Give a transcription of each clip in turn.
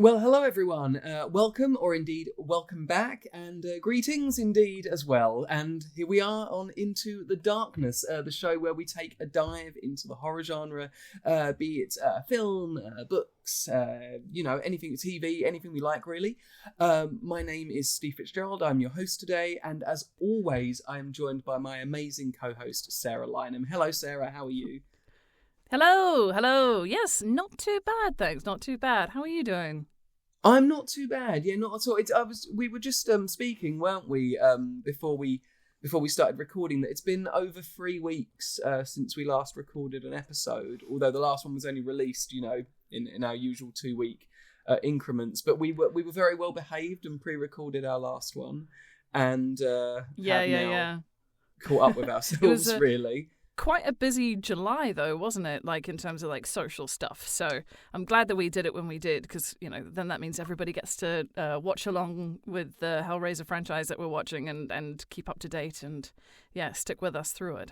Well, hello everyone. Welcome, or indeed welcome back, and greetings indeed as well. And here we are on Into the Darkness, the show where we take a dive into the horror genre, be it film, books, anything TV, anything we like really. My name is Steve Fitzgerald. I'm your host today, and as always, I am joined by my amazing co-host Sarah Lynham. Hello, Sarah. How are you? Hello. Yes, not too bad, thanks. Not too bad. How are you doing? I'm not too bad. Yeah, not at all. We were just speaking, weren't we? Before we started recording, that it's been over 3 weeks since we last recorded an episode. Although the last one was only released, in our usual 2-week increments. But we were very well behaved and pre-recorded our last one, and Yeah. caught up with ourselves really. Quite a busy July, though, wasn't it? Like, in terms of, social stuff. So I'm glad that we did it when we did, because, then that means everybody gets to watch along with the Hellraiser franchise that we're watching and keep up to date and, stick with us through it.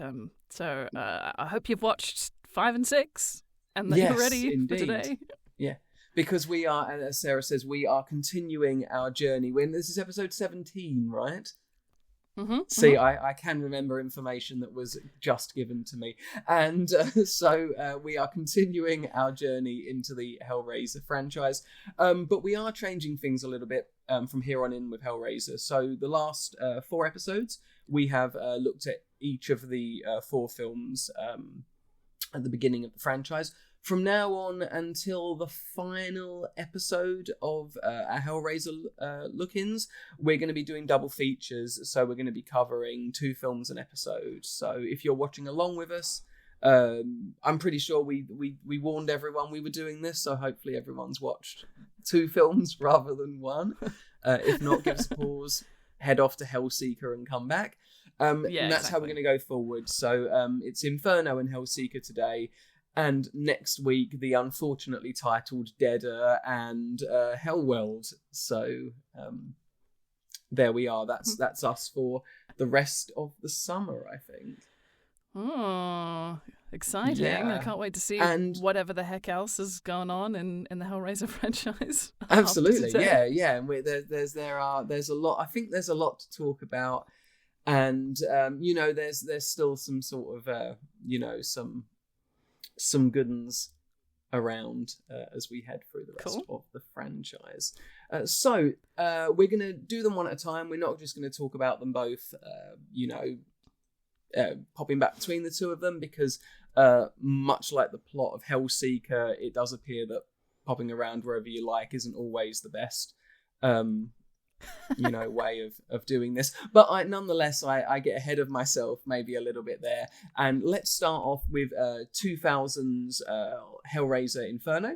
So I hope you've watched 5 and 6 and that you're ready for today. Yeah, because we are, as Sarah says, we are continuing our journey. This is episode 17, right? See, I can remember information that was just given to me. And so we are continuing our journey into the Hellraiser franchise. But we are changing things a little bit from here on in with Hellraiser. So the last 4 episodes, we have looked at each of the 4 films at the beginning of the franchise. From now on until the final episode of our Hellraiser look-ins, we're going to be doing double features. So we're going to be covering 2 films an episode. So if you're watching along with us, I'm pretty sure we warned everyone we were doing this. So hopefully everyone's watched 2 films rather than 1. If not, give us a pause, head off to Hellseeker and come back. And that's how we're going to go forward. So it's Inferno and Hellseeker today. And next week, the unfortunately titled Deader and Hellworld. So there we are. That's us for the rest of the summer, I think. Oh, exciting. Yeah. I can't wait to see whatever the heck else is going on in the Hellraiser franchise. Absolutely, yeah. And there's a lot. I think there's a lot to talk about. And, there's still some sort of, some good ones around as we head through the rest of the franchise. So we're going to do them one at a time. We're not just going to talk about them both, popping back between the 2 of them, because much like the plot of Hellseeker, it does appear that popping around wherever you like isn't always the best way of doing this. But nonetheless, I get ahead of myself maybe a little bit there. And let's start off with 2000's Hellraiser Inferno,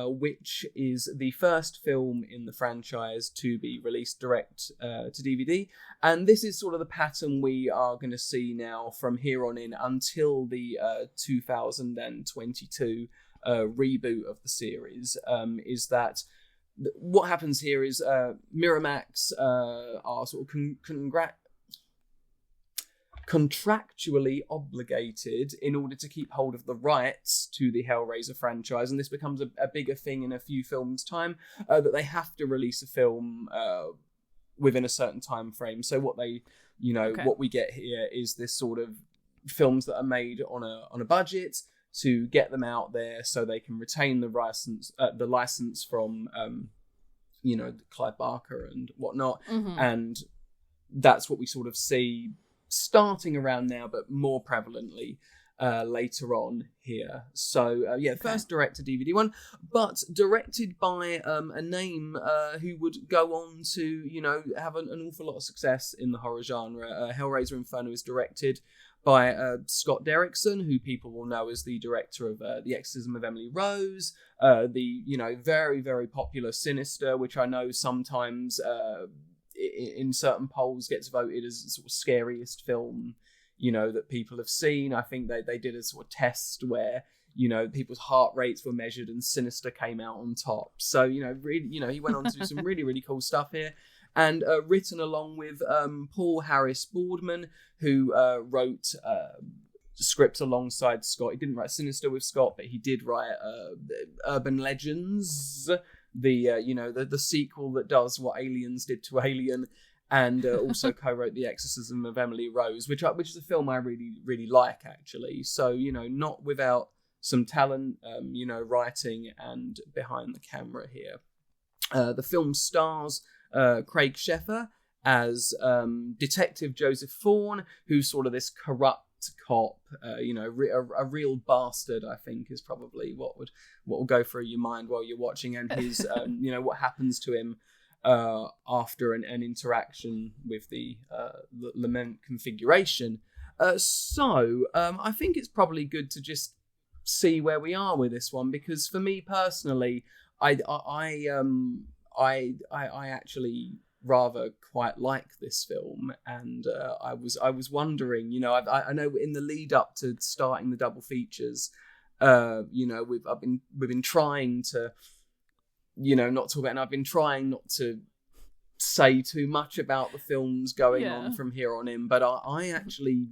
which is the first film in the franchise to be released direct to DVD. And this is sort of the pattern we are going to see now from here on in until the 2022 reboot of the series, is that what happens here is Miramax are sort of contractually obligated in order to keep hold of the rights to the Hellraiser franchise, and this becomes a bigger thing in a few films' time, that they have to release a film within a certain time frame. So what what we get here is this sort of films that are made on a budget to get them out there, so they can retain the license from Clive Barker and whatnot. And that's what we sort of see starting around now, but more prevalently later on here. So first direct to DVD one, but directed by a name who would go on to have an awful lot of success in the horror genre. Hellraiser Inferno is directed by Scott Derrickson, who people will know as the director of The Exorcism of Emily Rose, the very, very popular Sinister, which I know sometimes in certain polls gets voted as the sort of scariest film that people have seen. I think they did a sort of test where people's heart rates were measured and Sinister came out on top. So really, he went on to do some really, really cool stuff here. And written along with Paul Harris Boardman, who wrote scripts alongside Scott. He didn't write Sinister with Scott, but he did write Urban Legends the sequel that does what Aliens did to Alien, and also co-wrote The Exorcism of Emily Rose, which is a film I really, really like, actually. So, not without some talent, writing and behind the camera here. The film stars Craig Sheffer as Detective Joseph Thorne, who's sort of this corrupt cop, a real bastard, I think, is probably what will go through your mind while you're watching, and his, what happens to him after an interaction with the Lament configuration. So I think it's probably good to just see where we are with this one, because for me personally, I actually rather quite like this film, and I was wondering, I know in the lead up to starting the double features, we've been trying to, not talk about, and I've been trying not to say too much about the films going on from here on in, but I actually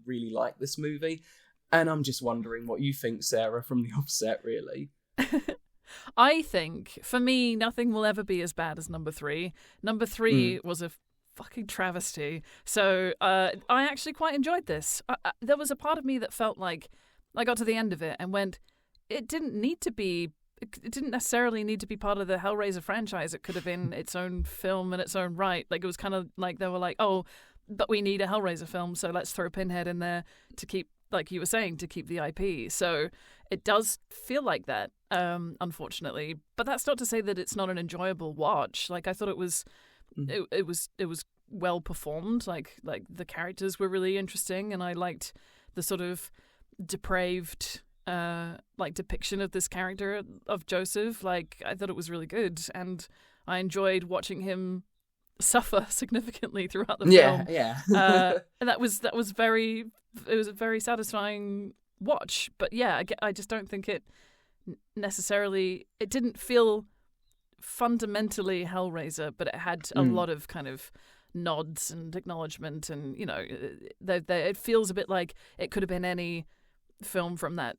really like this movie, and I'm just wondering what you think, Sarah, from the offset, really. I think, for me, nothing will ever be as bad as number 3. Number 3 was a fucking travesty. So I actually quite enjoyed this. There was a part of me that felt like I got to the end of it and went, it didn't necessarily need to be part of the Hellraiser franchise. It could have been its own film in its own right. Like, it was kind of like they were like, oh, but we need a Hellraiser film, so let's throw Pinhead in there to keep, like you were saying, to keep the IP. So it does feel like that, unfortunately. But that's not to say that it's not an enjoyable watch. Like, I thought it was well performed. Like the characters were really interesting, and I liked the sort of depraved depiction of this character of Joseph. Like, I thought it was really good, and I enjoyed watching him suffer significantly throughout the film. And that was it was a very satisfying watch. But yeah, I just don't think it didn't feel fundamentally Hellraiser, but it had a lot of kind of nods and acknowledgement, and it feels a bit like it could have been any film from that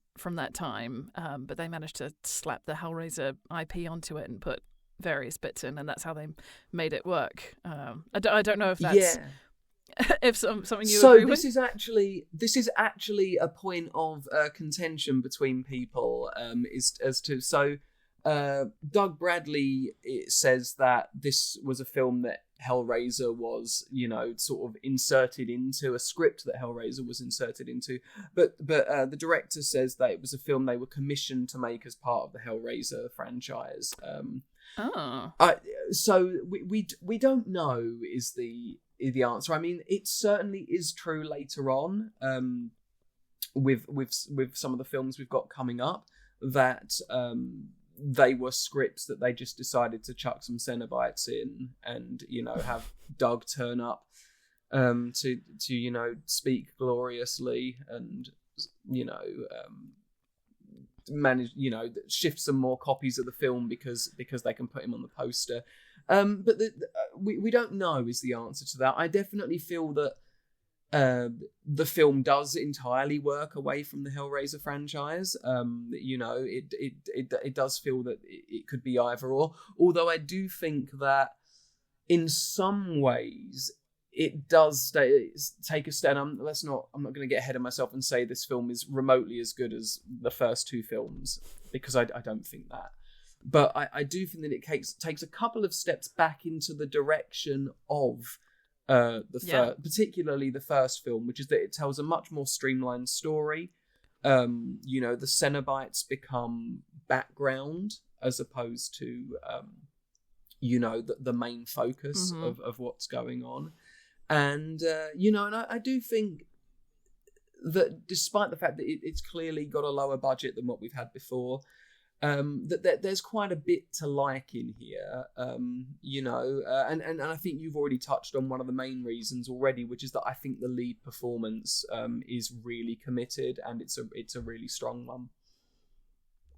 time, but they managed to slap the Hellraiser IP onto it and put various bits in, and that's how they made it work. I don't know if that's if something you agree with. This is actually a point of contention between people, Doug Bradley says that this was a film that Hellraiser was, sort of inserted into, a script that Hellraiser was inserted into, but the director says that it was a film they were commissioned to make as part of the Hellraiser franchise. So we don't know is the answer. I mean, it certainly is true later on, with some of the films we've got coming up, that they were scripts that they just decided to chuck some Cenobites in, and have Doug turn up to speak gloriously, and manage shift some more copies of the film because they can put him on the poster. But we don't know is the answer to that. I definitely feel that the film does entirely work away from the Hellraiser franchise. It does feel that it could be either or. Although I do think that in some ways it does take a step. I'm not going to get ahead of myself and say this film is remotely as good as the first two films, because I don't think that. But I do think that it takes a couple of steps back into the direction of particularly the first film, which is that it tells a much more streamlined story. The Cenobites become background as opposed to the main focus of what's going on. And and I do think that despite the fact that it's clearly got a lower budget than what we've had before, that there's quite a bit to like in here, and I think you've already touched on one of the main reasons already, which is that I think the lead performance is really committed, and it's a really strong one.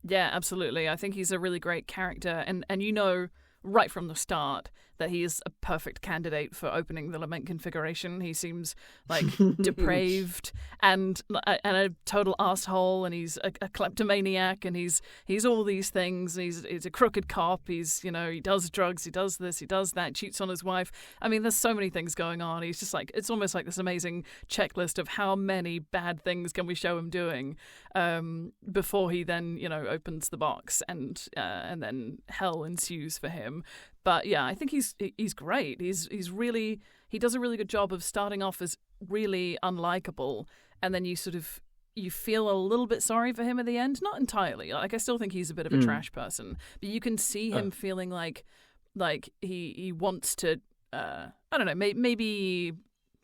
Yeah, absolutely. I think he's a really great character, and right from the start that he is a perfect candidate for opening the Lament configuration. He seems like depraved and a total asshole, and he's a kleptomaniac, and he's all these things. He's a crooked cop. He's, he does drugs, he does this, he does that, cheats on his wife. I mean, there's so many things going on. He's just like, it's almost like this amazing checklist of how many bad things can we show him doing before he then, opens the box, and then hell ensues for him. But yeah, I think he's great. He does a really good job of starting off as really unlikable, and then you feel a little bit sorry for him at the end. Not entirely. Like, I still think he's a bit of a trash person, but you can see him feeling like he wants to, I don't know, maybe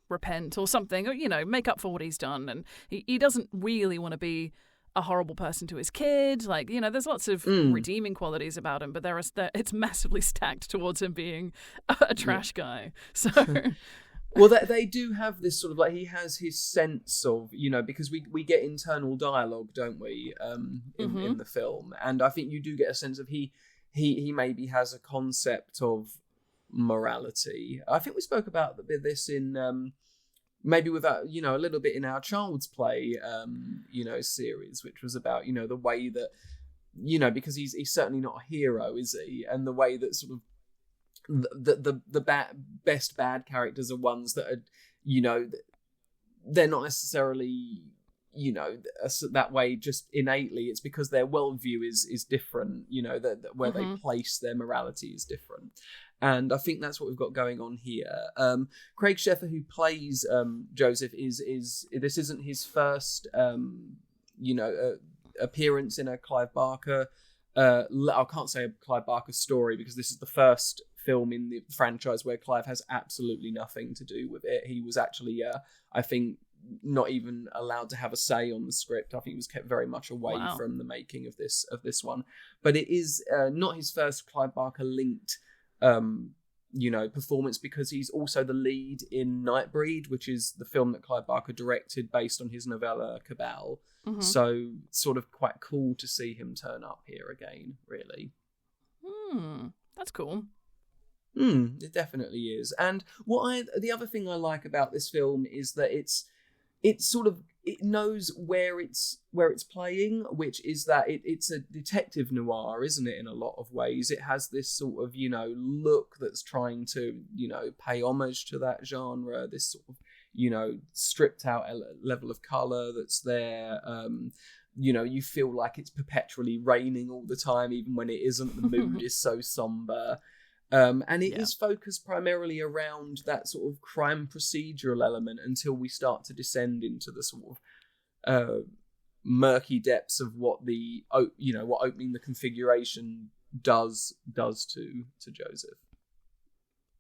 repent or something, or, make up for what he's done. And he doesn't really want to be a horrible person to his kid. Like, there's lots of redeeming qualities about him, but it's massively stacked towards him being a trash guy. So... Well, they do have this sort of, like, he has his sense of, because we get internal dialogue, don't we, in the film, and I think you do get a sense of he maybe has a concept of morality. I think we spoke about this in maybe without, a little bit in our Child's Play, series, which was about, the way that, because he's certainly not a hero, is he? And the way that sort of the best bad characters are ones that are, they're not necessarily, that way just innately. It's because their worldview is different, where they place their morality is different. And I think that's what we've got going on here. Craig Sheffer, who plays Joseph, is this isn't his first, appearance in a Clive Barker. I can't say a Clive Barker story, because this is the first film in the franchise where Clive has absolutely nothing to do with it. He was actually, I think, not even allowed to have a say on the script. I think he was kept very much away from the making of this one. But it is not his first Clive Barker linked performance, because he's also the lead in Nightbreed, which is the film that Clive Barker directed based on his novella Cabal. Mm-hmm. So sort of quite cool to see him turn up here again, really. That's cool. It definitely is. And the other thing I like about this film is that it knows where it's playing, which is that it's a detective noir, isn't it? In a lot of ways, it has this sort of look that's trying to pay homage to that genre. This sort of stripped out level of color that's there. You feel like it's perpetually raining all the time, even when it isn't. The mood is so somber. And it is focused primarily around that sort of crime procedural element until we start to descend into the sort of murky depths of what what opening the configuration does to Joseph.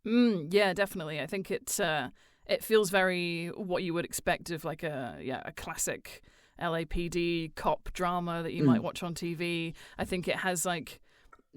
Yeah, definitely. I think it feels very what you would expect of like a classic LAPD cop drama that you might watch on TV. I think it has like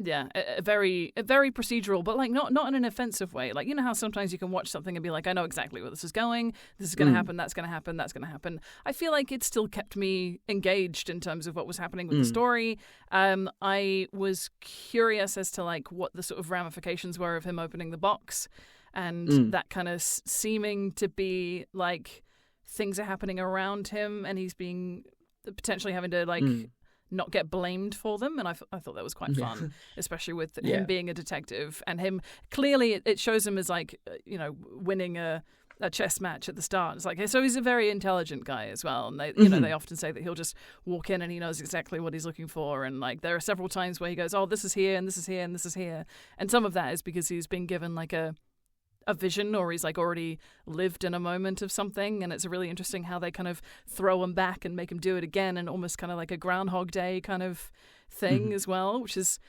a very procedural, but like not in an offensive way. Like, how sometimes you can watch something and be like, I know exactly where this is going. This is going to happen. That's going to happen. That's going to happen. I feel like it still kept me engaged in terms of what was happening with the story. I was curious as to like what the sort of ramifications were of him opening the box, and that kind of seeming to be like things are happening around him, and he's being potentially having to like. Not get blamed for them, and I thought that was quite fun, especially with him being a detective, and him clearly it shows him as like winning a chess match at the start. It's like, so he's a very intelligent guy as well, and they they often say that he'll just walk in and he knows exactly what he's looking for, and like there are several times where he goes, oh, this is here and this is here and this is here, and some of that is because he's been given like a vision, or he's like already lived in a moment of something, and it's really interesting how they kind of throw him back and make him do it again, and almost kind of like a Groundhog Day kind of thing as well, which is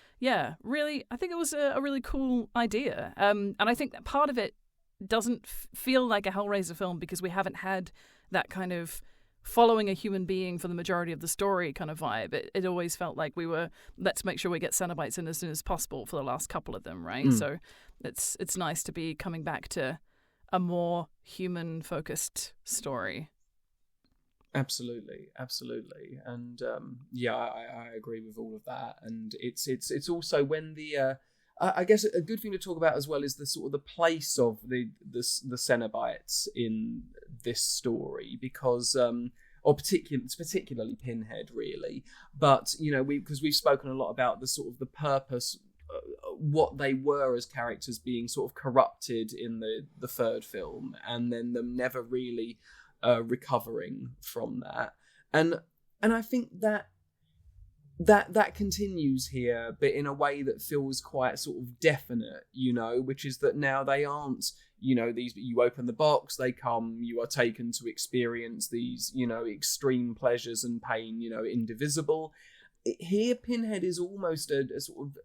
really, I think it was a really cool idea, and I think that part of it doesn't feel like a Hellraiser film because we haven't had that kind of following a human being for the majority of the story kind of vibe. It always felt like we were, let's make sure we get Cenobites in as soon as possible for the last couple of them, right? So it's nice to be coming back to a more human-focused story. Absolutely, and I agree with all of that. And it's also when the I guess a good thing to talk about as well is the sort of the place of the Cenobites in this story, because or particularly Pinhead, really. But because we've spoken a lot about the sort of the purpose, what they were as characters being sort of corrupted in the third film, and then them never really recovering from that, and I think that continues here, but in a way that feels quite sort of definite, which is that now they aren't, these, you open the box, they come, you are taken to experience these, extreme pleasures and pain, indivisible. Here, Pinhead is almost a sort of,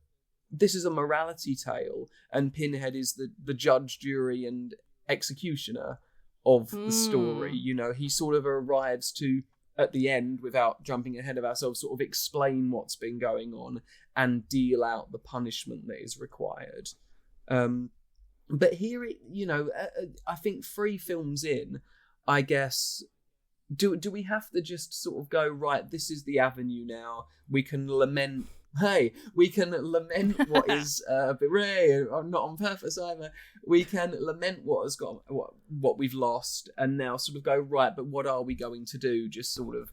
this is a morality tale, and Pinhead is the judge, jury, and executioner of the story. He sort of arrives to, at the end, without jumping ahead of ourselves, sort of explain what's been going on and deal out the punishment that is required. But here, I think 3 films in, I guess, do we have to just sort of go, right, this is the avenue now, we can lament what is not on purpose either. We can lament what has got what we've lost, and now sort of go, right, but what are we going to do? Just sort of,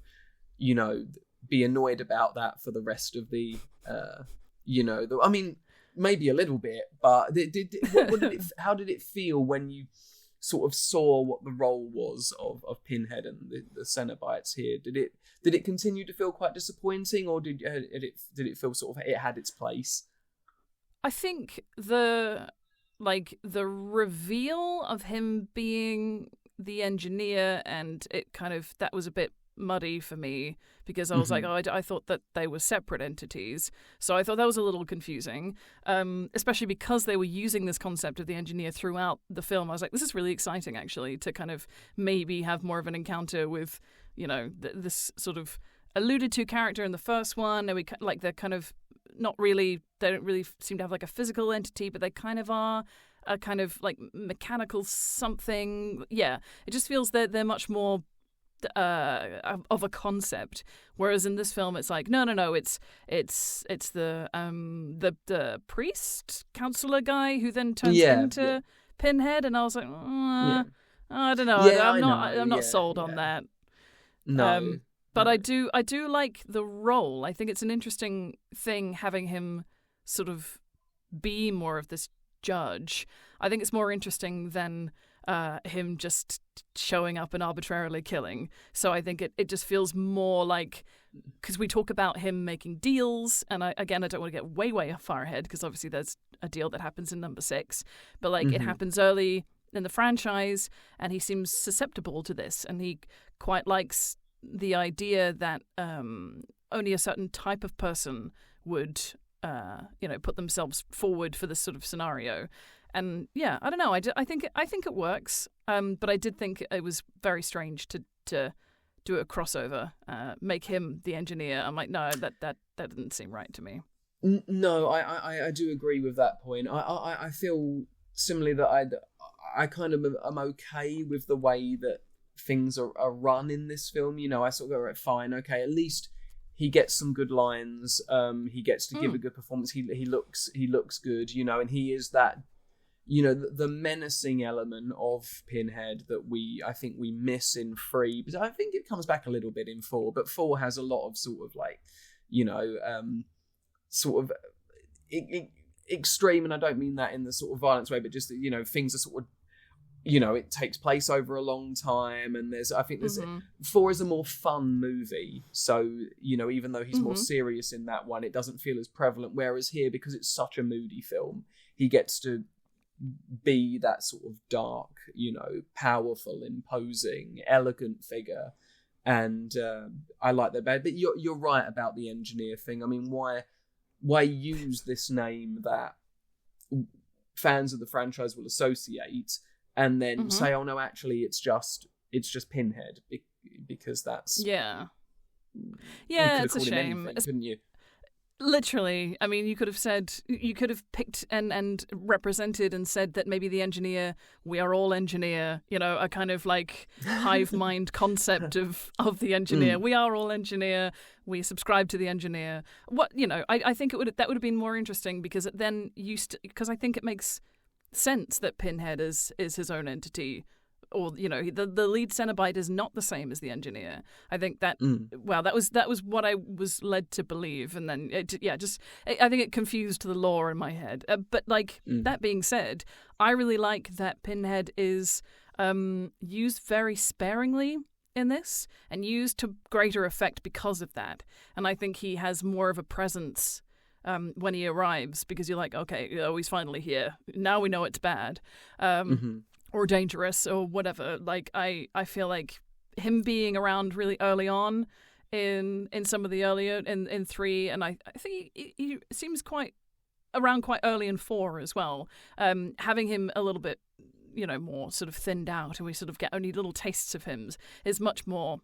be annoyed about that for the rest of the, I mean, maybe a little bit, but how did it feel when you sort of saw what the role was of Pinhead and the Cenobites here? Did it continue to feel quite disappointing, or did it feel sort of it had its place? I think the reveal of him being the engineer, and it kind of, that was a bit muddy for me, because I was like, I thought that they were separate entities. So I thought that was a little confusing, especially because they were using this concept of the engineer throughout the film. I was like, this is really exciting, actually, to kind of maybe have more of an encounter with, this sort of alluded to character in the first one. And they're kind of not really, they don't really seem to have like a physical entity, but they kind of are a kind of like mechanical something. Yeah, it just feels that they're much more of a concept, whereas in this film it's like no, it's the priest counselor guy who then turns into Pinhead, and I was like, I don't know, I'm not sold on that. No, but I do like the role. I think it's an interesting thing having him sort of be more of this judge. I think it's more interesting than him just showing up and arbitrarily killing. So I think it just feels more like, because we talk about him making deals, and I don't want to get way far ahead, because obviously there's a deal that happens in number 6, but like it happens early in the franchise, and he seems susceptible to this, and he quite likes the idea that only a certain type of person would put themselves forward for this sort of scenario. And yeah, I don't know. I think it works. But I did think it was very strange to do a crossover, make him the engineer. I'm like, no, that didn't seem right to me. No, I do agree with that point. I feel similarly that I kind of am okay with the way that things are run in this film. I sort of go, right, fine, okay, at least he gets some good lines. He gets to give a good performance. He looks good, and he is that. The menacing element of Pinhead that I think we miss in 3, but I think it comes back a little bit in 4, but 4 has a lot of sort of like, sort of extreme, and I don't mean that in the sort of violence way, but just, things are sort of, it takes place over a long time, and I think 4 is a more fun movie, so, even though he's more serious in that one, it doesn't feel as prevalent, whereas here, because it's such a moody film, he gets to be that sort of dark, powerful, imposing, elegant figure, and I like that. But you're right about the engineer thing. I mean, why use this name that fans of the franchise will associate, and then say, oh no, actually it's just Pinhead, because that's yeah, it's a shame, couldn't you? Literally, I mean, you could have picked and represented and said that maybe the engineer, we are all engineer, a kind of like hive mind concept of the engineer. We are all engineer. We subscribe to the engineer. I think that would have been more interesting, because then because I think it makes sense that Pinhead is his own entity. Or the lead Cenobite is not the same as the engineer. I think that that was what I was led to believe, and then I think it confused the lore in my head. But that being said, I really like that Pinhead is used very sparingly in this and used to greater effect because of that. And I think he has more of a presence when he arrives, because you're like, okay, he's finally here. Now we know it's bad. Or dangerous or whatever. Like I feel like him being around really early on in some of the earlier in 3, and I think he seems quite early in 4 as well. Having him a little bit more sort of thinned out, and we sort of get only little tastes of him, is much more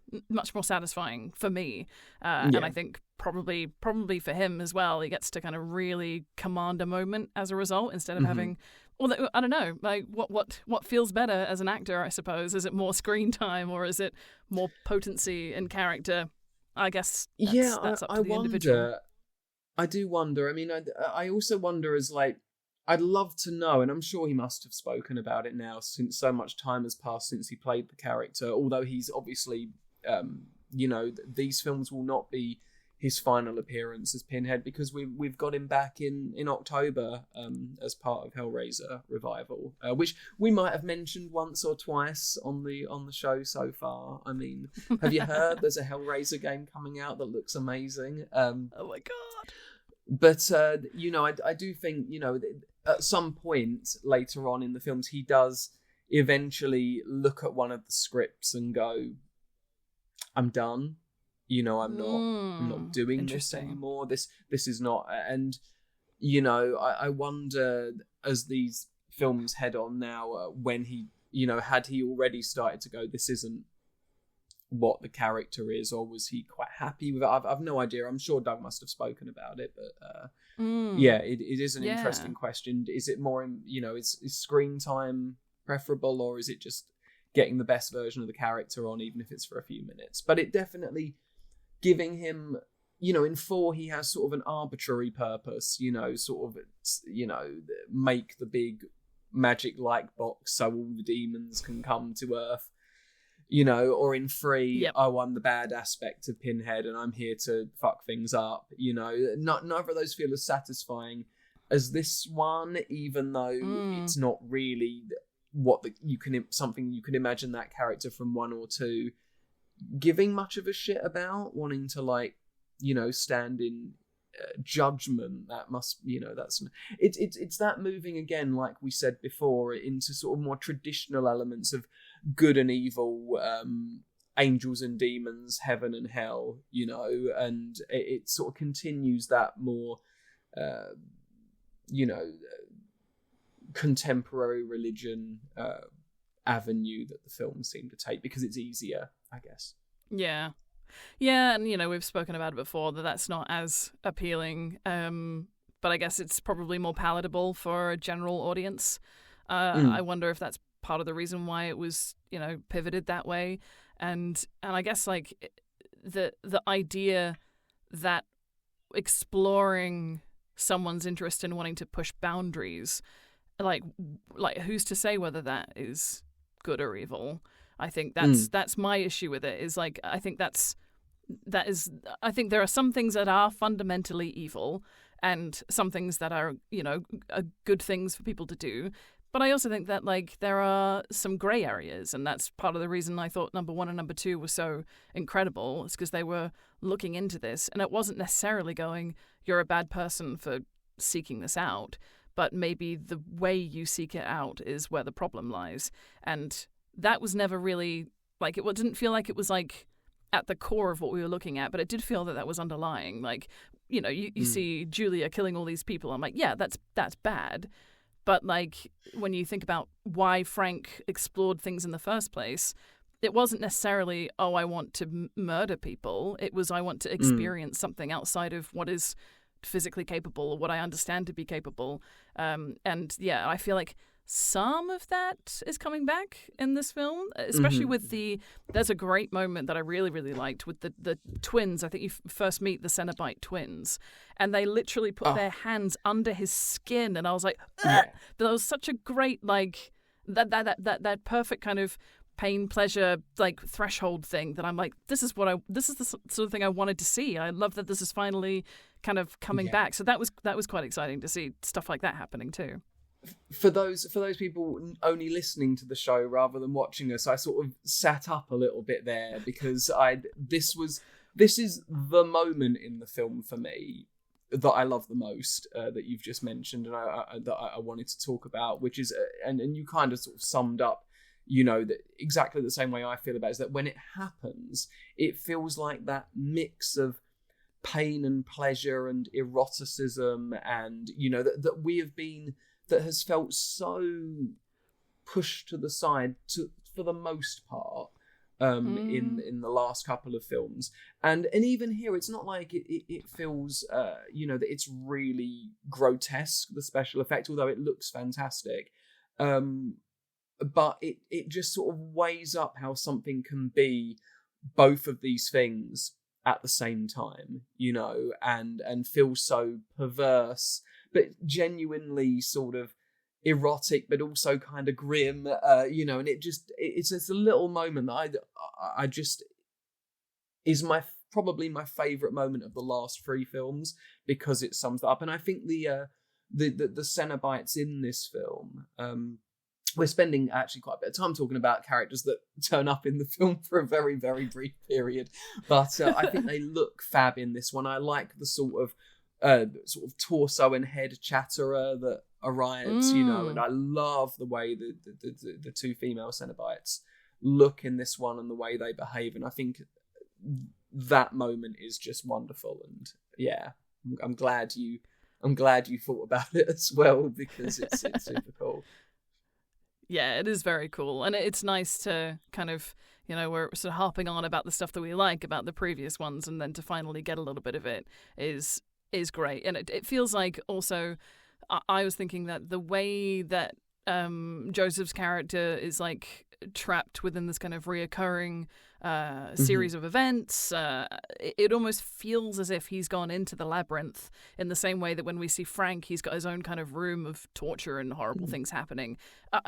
satisfying for me. And I think probably for him as well, he gets to kind of really command a moment as a result, instead of having. Well, I don't know. Like, what feels better as an actor? I suppose, is it more screen time, or is it more potency in character? I guess. That's up to the individual. I do wonder. I mean, I also wonder as like, I'd love to know, and I'm sure he must have spoken about it now, since so much time has passed since he played the character. Although he's obviously, these films will not be his final appearance as Pinhead, because we've got him back in October as part of Hellraiser Revival, which we might have mentioned once or twice on the show so far. I mean, have you heard there's a Hellraiser game coming out that looks amazing? Oh my god! But I do think at some point later on in the films, he does eventually look at one of the scripts and go, "I'm done. I'm not doing this anymore. This is not." And I wonder, as these films head on now, when he had he already started to go, this isn't what the character is, or was he quite happy with it? I've no idea. I'm sure Doug must have spoken about it, but it is an interesting question. Is it more is screen time preferable, or is it just getting the best version of the character on, even if it's for a few minutes? But it definitely giving him, in 4 he has sort of an arbitrary purpose, make the big magic light box so all the demons can come to Earth, or in 3, I'm the bad aspect of Pinhead and I'm here to fuck things up, neither of those feel as satisfying as this one, even though it's not really something you can imagine that character from 1 or 2 giving much of a shit about, wanting to stand in judgment. That must it's that moving again, like we said before, into sort of more traditional elements of good and evil, angels and demons, heaven and hell, and it sort of continues that more contemporary religion avenue that the films seem to take, because it's easier, I guess. Yeah, and we've spoken about it before, that's not as appealing, but I guess it's probably more palatable for a general audience. I wonder if that's part of the reason why it was pivoted that way, and I guess like the idea that exploring someone's interest in wanting to push boundaries, like who's to say whether that is good or evil? I think that's my issue with it, is like, I think I think there are some things that are fundamentally evil and some things that are good things for people to do, but I also think that like there are some gray areas, and that's part of the reason I thought number 1 and number 2 were so incredible. It's because they were looking into this, and it wasn't necessarily going, you're a bad person for seeking this out, but maybe the way you seek it out is where the problem lies. And that was never really, like, it didn't feel like it was, like, at the core of what we were looking at, but it did feel that was underlying. Like, you see Julia killing all these people. I'm like, yeah, that's bad. But, like, when you think about why Frank explored things in the first place, it wasn't necessarily, I want to murder people. It was, I want to experience something outside of what is physically capable or what I understand to be capable. And yeah, I feel like some of that is coming back in this film, especially with there's a great moment that I really, really liked with the twins. I think you first meet the Cenobite twins, and they literally put their hands under his skin, and I was like, ugh! But that was such a great, like, that perfect kind of pain pleasure like threshold thing that I'm like, this is the sort of thing I wanted to see. I love that this is finally kind of coming back. So that was quite exciting to see stuff like that happening too. For those people only listening to the show rather than watching us, I sort of sat up a little bit there because this is the moment in the film for me that I love the most, that you've just mentioned, and that I wanted to talk about, which is and you kind of sort of summed up, that exactly the same way I feel about it, is that when it happens, it feels like that mix of pain and pleasure and eroticism, and that we have been. That has felt so pushed to the side for the most part in the last couple of films, and even here it's not like it feels that it's really grotesque, the special effect, although it looks fantastic, but it just sort of weighs up how something can be both of these things at the same time, and feel so perverse but genuinely sort of erotic, but also kind of grim, and it's just a little moment that I just is probably my favourite moment of the last three films, because it sums that up. And I think the Cenobites in this film, we're spending actually quite a bit of time talking about characters that turn up in the film for a very, very brief period, but I think they look fab in this one. I like the sort of torso and head chatterer that arrives, and I love the way the two female Cenobites look in this one and the way they behave, and I think that moment is just wonderful. And yeah, I'm glad you thought about it as well, because it's super cool. Yeah, it is very cool, and it's nice to kind of, we're sort of harping on about the stuff that we like about the previous ones, and then to finally get a little bit of it is great. And it feels like also, I was thinking that the way that Joseph's character is like trapped within this kind of reoccurring series of events, it almost feels as if he's gone into the labyrinth, in the same way that when we see Frank, he's got his own kind of room of torture and horrible things happening.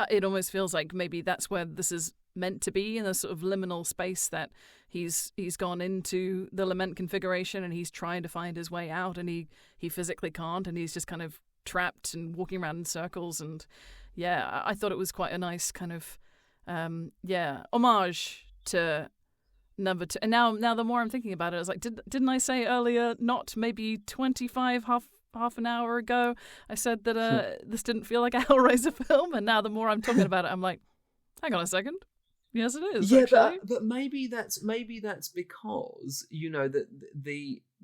It almost feels like maybe that's where this is meant to be, in a sort of liminal space, that he's gone into the lament configuration and he's trying to find his way out, and he physically can't, and he's just kind of trapped and walking around in circles. And yeah, I thought it was quite a nice kind of homage to number two. And now the more I'm thinking about it, I was like, didn't I say earlier, not maybe 25 half an hour ago, I said that this didn't feel like a Hellraiser film, and now the more I'm talking about it, I'm like, hang on a second. Yes, it is. Yeah, actually. but maybe that's because that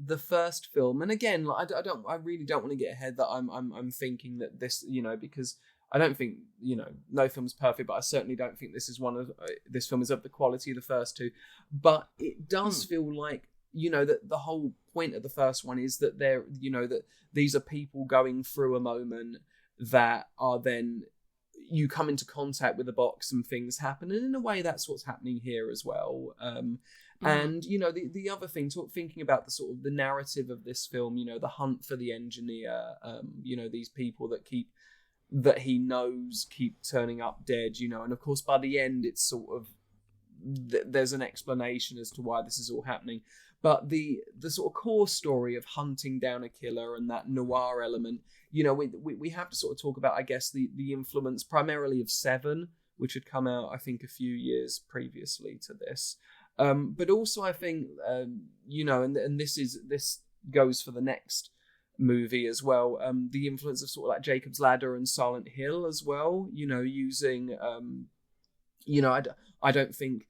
the first film, and again, like, I really don't want to get ahead that I'm thinking that this, because I don't think no film's perfect, but I certainly don't think this film is of the quality of the first two. But it does feel like that the whole point of the first one is that they're that these are people going through a moment that are then. You come into contact with the box and things happen, and in a way that's what's happening here as well. And the other thing, thinking about the sort of the narrative of this film, the hunt for the engineer, these people that he knows keep turning up dead, and of course by the end it's sort of there's an explanation as to why this is all happening. But the sort of core story of hunting down a killer and that noir element, we have to sort of talk about, I guess, the influence primarily of Seven, which had come out, I think, a few years previously to this. But also, I think, and this goes for the next movie as well, the influence of sort of like Jacob's Ladder and Silent Hill as well, using, I don't think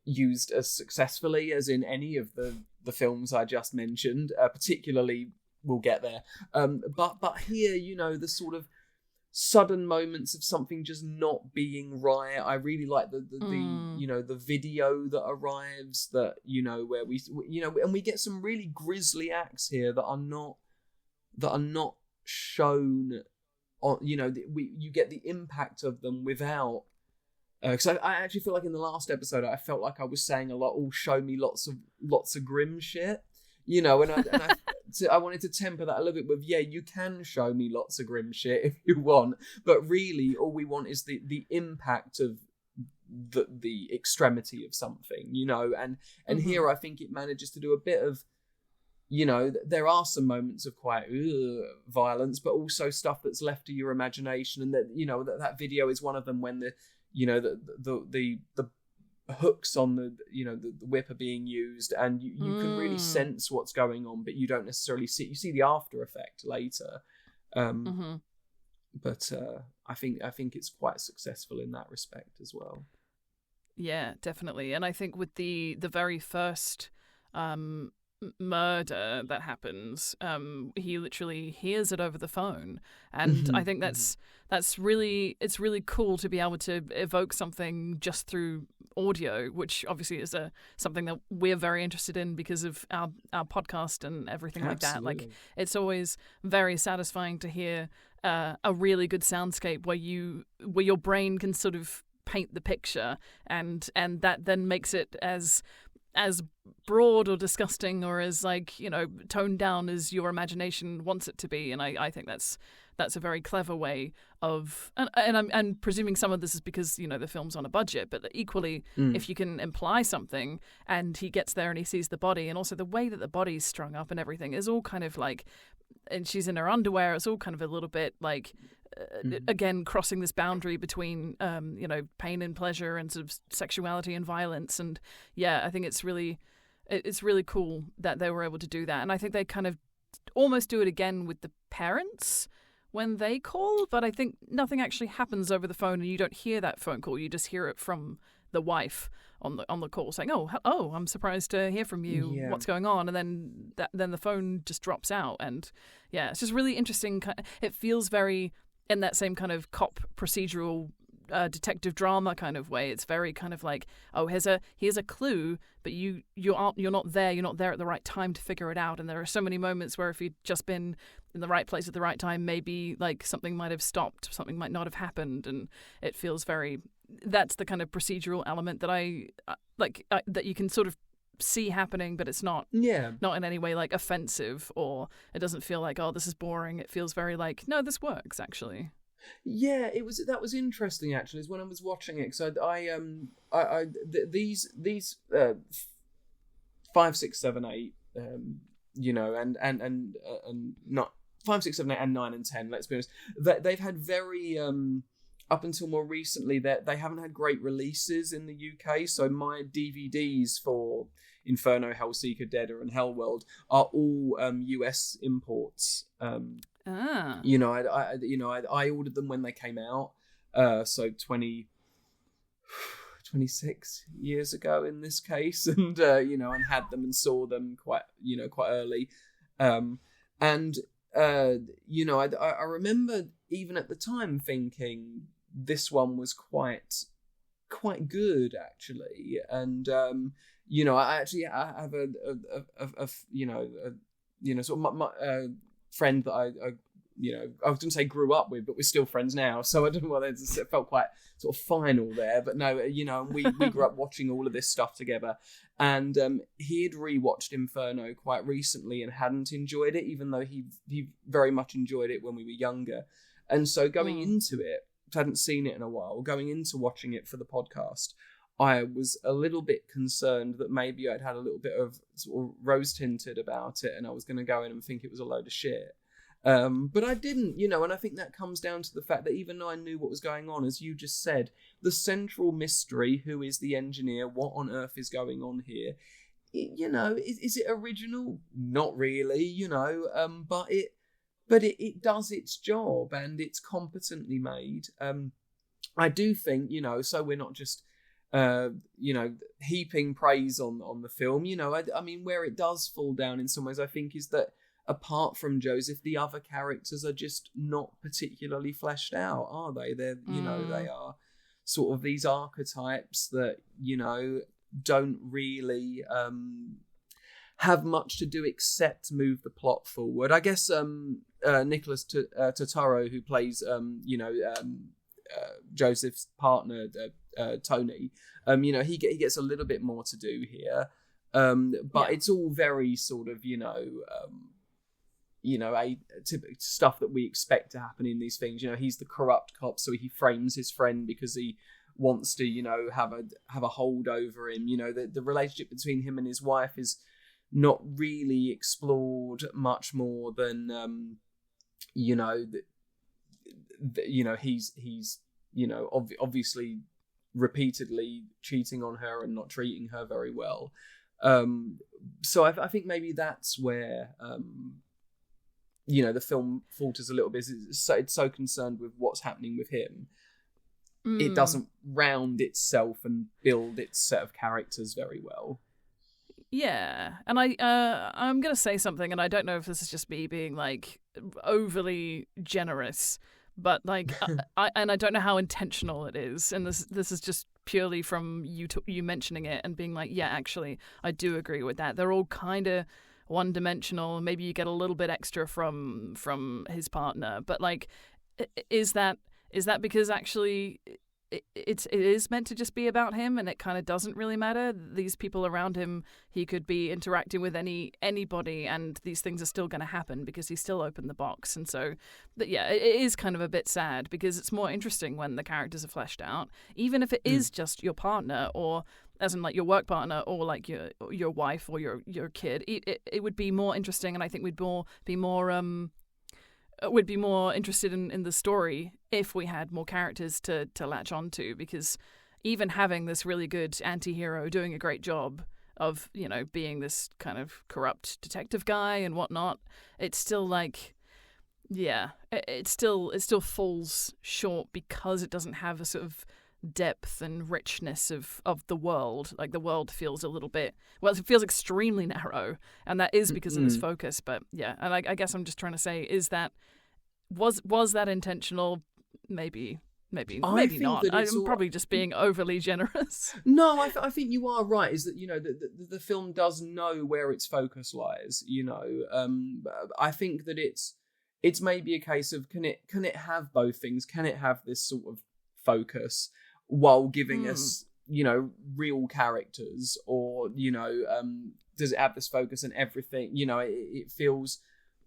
used as successfully as in any of the films I just mentioned, particularly we'll get there. But here, the sort of sudden moments of something just not being right. I really like the video that arrives, that where we and we get some really grisly acts here that are not that are not shown on, you get the impact of them without. Because I actually feel like in the last episode I felt like I was saying a lot. Oh, show me lots of grim shit, and I wanted to temper that a little bit with, you can show me lots of grim shit if you want, but really all we want is the impact of the extremity of something, and here I think it manages to do a bit of, there are some moments of quite violence, but also stuff that's left to your imagination, and that video is one of them when the hooks on the whip are being used, and you can really sense what's going on, but you don't necessarily see. You see the after effect later, but I think it's quite successful in that respect as well. Yeah, definitely. And I think with the very first murder that happens, he literally hears it over the phone, and I think it's really cool to be able to evoke something just through audio, which obviously is something that we're very interested in because of our podcast and everything like that. Like, it's always very satisfying to hear a really good soundscape where your brain can sort of paint the picture, and that then makes it as broad or disgusting or as toned down as your imagination wants it to be. And I think that's a very clever way of, and I'm presuming some of this is because the film's on a budget, but equally if you can imply something and he gets there and he sees the body, and also the way that the body's strung up and everything is all kind of like, and she's in her underwear, it's all kind of a little bit like again crossing this boundary between pain and pleasure and sort of sexuality and violence. And I think it's really cool that they were able to do that. And I think they kind of almost do it again with the parents when they call, but I think nothing actually happens over the phone, and you don't hear that phone call. You just hear it from the wife on the call saying, "Oh, I'm surprised to hear from you. Yeah. What's going on?" And then the phone just drops out, and it's just really interesting. It feels very in that same kind of cop procedural detective drama kind of way. It's very kind of like, oh, here's a clue, but you're not there at the right time to figure it out. And there are so many moments where if you'd just been in the right place at the right time, maybe like something might have stopped, something might not have happened. And it feels that's the kind of procedural element that I like, that you can sort of see happening, but it's not in any way like offensive, or it doesn't feel like, oh, this is boring. It feels very like, no, this works actually. Yeah, that was interesting actually, is when I was watching it, because these 5, 6, 7, 8, and not 5, 6, 7, 8, and 9 and 10. Let's be honest, they've had very up until more recently that they haven't had great releases in the UK. So my DVDs for Inferno, Hellseeker, Deader, and Hellworld are all US imports. I ordered them when they came out, so 26 years ago in this case, and and had them and saw them quite early, I remember even at the time thinking this one was quite good actually, and I have a sort of my friend that I was going to say grew up with, but we're still friends now. So I don't know whether it felt quite sort of final there, but no, we grew up watching all of this stuff together. And he had rewatched Inferno quite recently and hadn't enjoyed it, even though he very much enjoyed it when we were younger. And so going into it, I hadn't seen it in a while, going into watching it for the podcast, I was a little bit concerned that maybe I'd had a little bit of sort of rose-tinted about it, and I was going to go in and think it was a load of shit. But I didn't, and I think that comes down to the fact that even though I knew what was going on, as you just said, the central mystery, who is the engineer, what on earth is going on here, is it original? Not really, but it does its job, and it's competently made. I do think, so we're not just heaping praise on the film. I mean, where it does fall down in some ways, I think, is that apart from Joseph, the other characters are just not particularly fleshed out, are they? They're, they are sort of these archetypes that, don't really, have much to do except move the plot forward. I guess Nicholas Totaro, who plays Joseph's partner, Tony, he gets a little bit more to do here, but it's all very sort of a typical stuff that we expect to happen in these things. He's the corrupt cop, so he frames his friend because he wants to have a hold over him. The relationship between him and his wife is not really explored much more than he's obviously repeatedly cheating on her and not treating her very well. So I think maybe that's where the film falters a little bit. It's so concerned with what's happening with him. It doesn't round itself and build its set of characters very well. Yeah, and I'm gonna say something, and I don't know if this is just me being like overly generous, but like I don't know how intentional it is, and this is just purely from you mentioning it and being like, yeah, actually, I do agree with that. They're all kind of one-dimensional. Maybe you get a little bit extra from his partner, but like, is that because actually it is meant to just be about him, and it kind of doesn't really matter? These people around him, he could be interacting with anybody, and these things are still going to happen because he's still opened the box. And so, but yeah, it is kind of a bit sad because it's more interesting when the characters are fleshed out, even if it is just your partner, or as in like your work partner, or like your wife or your kid. It would be more interesting, and I think we'd be more interested in the story if we had more characters to latch onto, because even having this really good anti-hero doing a great job of, being this kind of corrupt detective guy and whatnot, it's still like, yeah, it still falls short because it doesn't have a sort of depth and richness of the world. Like, the world feels a little bit, it feels extremely narrow, and that is because of this focus. But yeah, and I guess I'm just trying to say, is that was that intentional? Maybe not. I'm probably just being overly generous. No, I think you are right. Is that the film does know where its focus lies. I think that it's maybe a case of can it have both things? Can it have this sort of focus while giving us real characters, or does it have this focus and everything? It feels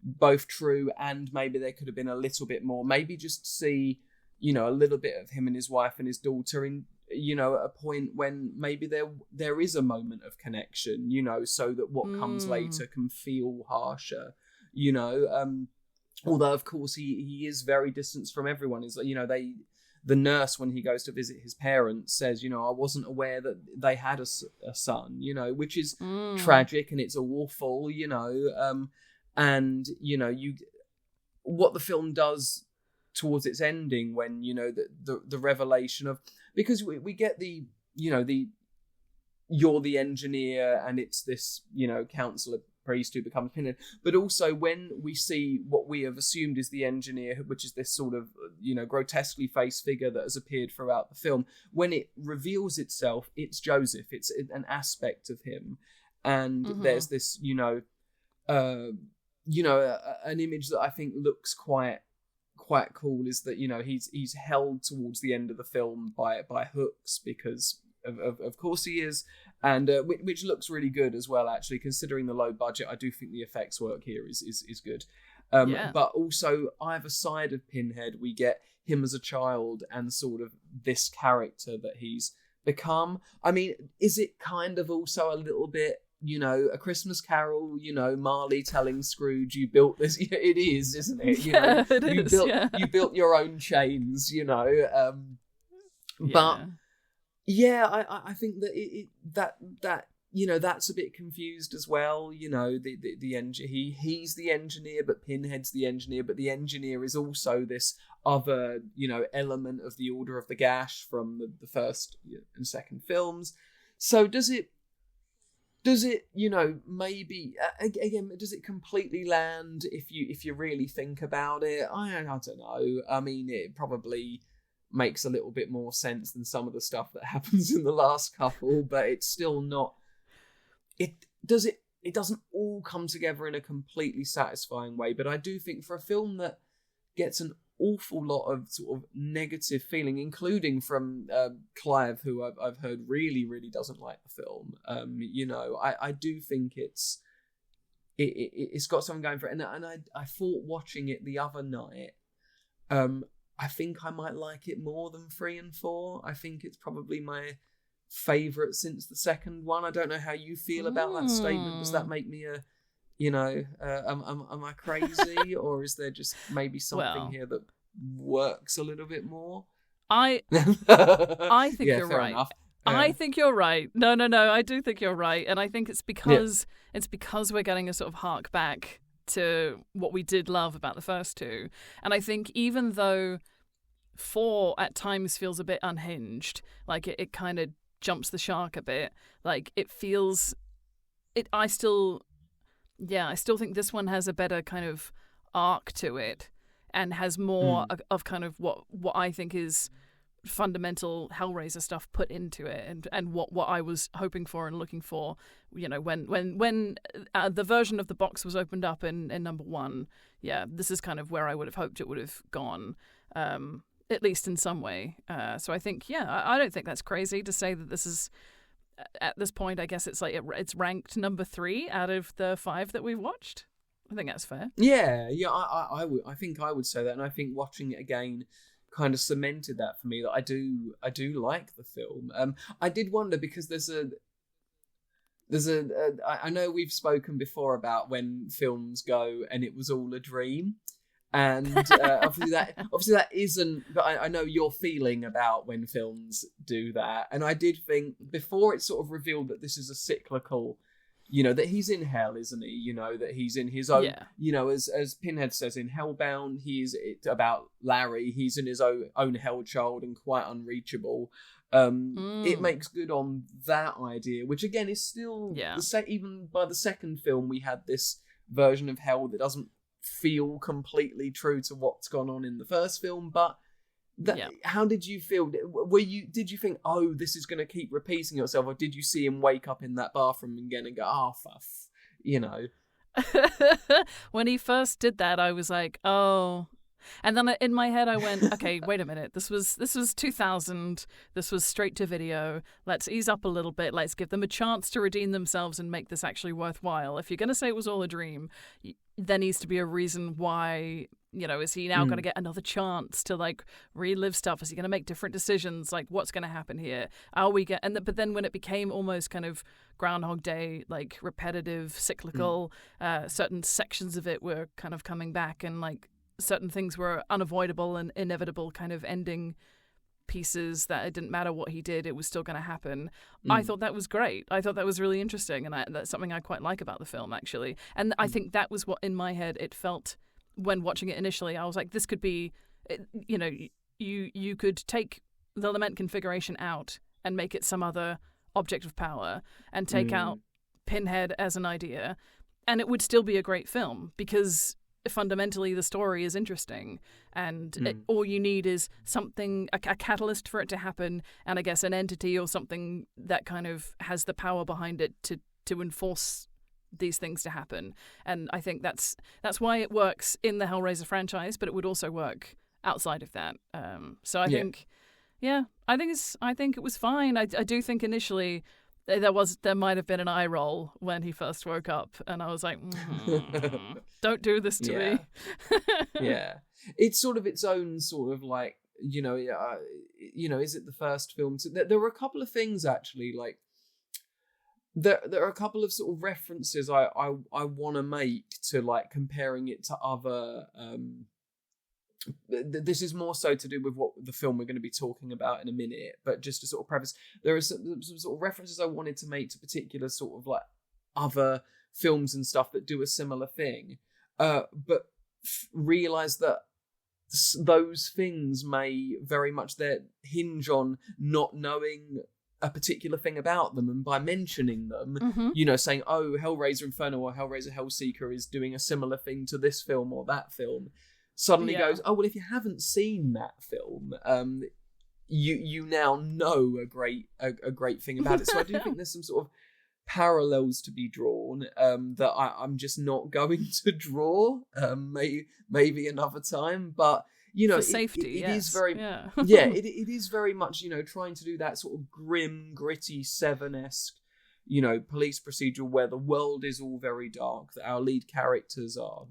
both true, and maybe there could have been a little bit more. Maybe just see a little bit of him and his wife and his daughter in at a point when maybe there is a moment of connection, so that what comes later can feel harsher, although of course he is very distant from everyone. Is the nurse, when he goes to visit his parents, says, I wasn't aware that they had a son, which is tragic, and it's awful, and what the film does towards its ending, when the revelation of, because we get the you're the engineer, and it's this counselor priest who becomes Pinhead, but also when we see what we have assumed is the engineer, which is this sort of grotesquely faced figure that has appeared throughout the film, when it reveals itself, it's Joseph. It's an aspect of him, and there's this an image that I think looks quite cool, is that he's held towards the end of the film by hooks, because of course he is, and which looks really good as well, actually, considering the low budget. I do think the effects work here is good. But also, either side of Pinhead, we get him as a child and sort of this character that he's become. I mean, is it kind of also a little bit A Christmas Carol, Marley telling Scrooge, you built this. It is, isn't it? You built your own chains, But yeah, I think that that's a bit confused as well. The engineer, he's the engineer, but Pinhead's the engineer, but the engineer is also this other, element of the Order of the Gash from the first and second films. So does it, maybe again, does it completely land if you really think about it? I don't know. I mean, it probably makes a little bit more sense than some of the stuff that happens in the last couple, but it's still not. it doesn't all come together in a completely satisfying way. But I do think for a film that gets an awful lot of sort of negative feeling, including from Clive, who I've heard really, really doesn't like the film. I do think it's got something going for it, and I thought watching it the other night, I think I might like it more than 3 and 4. I think it's probably my favourite since the second one. I don't know how you feel about that statement. Does that make me am I crazy, or is there just maybe something here that works a little bit more? I think you're right. Yeah. I think you're right. No, I do think you're right, and I think it's because we're getting a sort of hark back to what we did love about the first two. And I think even though 4 at times feels a bit unhinged, like it kind of jumps the shark a bit, like it feels I still think this one has a better kind of arc to it and has more of kind of what I think is fundamental Hellraiser stuff put into it, and what I was hoping for and looking for, when the version of the box was opened up in number 1. This is kind of where I would have hoped it would have gone, at least in some way. So I think I don't think that's crazy to say that this is, at this point, I guess it's like it's ranked number 3 out of the 5 that we've watched. I think that's fair. I think I would say that, and I think watching it again kind of cemented that for me, that I do like the film. I did wonder, because I know we've spoken before about when films go and it was all a dream, and obviously that isn't. But I know your feeling about when films do that, and I did think before it sort of revealed that this is a cyclical. That he's in hell, isn't he? That he's in his own. As Pinhead says in Hellbound, it's about Larry. He's in his own hell child and quite unreachable. It makes good on that idea, which again is still even by the second film we had this version of hell that doesn't feel completely true to what's gone on in the first film, but. How did you feel? Did you think, oh, this is going to keep repeating itself, or did you see him wake up in that bathroom again and go, When he first did that, I was like, oh. And then in my head I went, okay, wait a minute. This was 2000. This was straight to video. Let's ease up a little bit. Let's give them a chance to redeem themselves and make this actually worthwhile. If you're going to say it was all a dream, there needs to be a reason why. Is he now going to get another chance to like relive stuff? Is he going to make different decisions? Like, what's going to happen here? But then when it became almost kind of Groundhog Day, like repetitive, cyclical, certain sections of it were kind of coming back, and like certain things were unavoidable and inevitable kind of ending pieces that it didn't matter what he did, it was still going to happen. I thought that was great. I thought that was really interesting, and that's something I quite like about the film, actually. And I think that was what, in my head, it felt when watching it initially. I was like, this could be, you could take the lament configuration out and make it some other object of power and take out Pinhead as an idea, and it would still be a great film, because fundamentally the story is interesting, and all you need is something, a catalyst for it to happen, and I guess an entity or something that kind of has the power behind it to enforce these things to happen. And I think that's why it works in the Hellraiser franchise, but it would also work outside of that. So I think it was fine. I do think initially there might have been an eye roll when he first woke up, and I was like, don't do this to me. It's sort of its own sort of like, is it the first film? There were a couple of things actually, like there are a couple of sort of references I want to make to like comparing it to other. This is more so to do with what the film we're going to be talking about in a minute, but just to sort of preface, there are some sort of references I wanted to make to particular sort of like other films and stuff that do a similar thing, but realise that those things may very much hinge on not knowing a particular thing about them, and by mentioning them, saying, oh, Hellraiser Inferno or Hellraiser Hellseeker is doing a similar thing to this film or that film, suddenly goes, oh, well, if you haven't seen that film, you now know a great thing about it. So I do think there's some sort of parallels to be drawn that I'm just not going to draw. Maybe another time, but for safety, it is very it is very much trying to do that sort of grim, gritty Seven-esque police procedural where the world is all very dark, that our lead characters are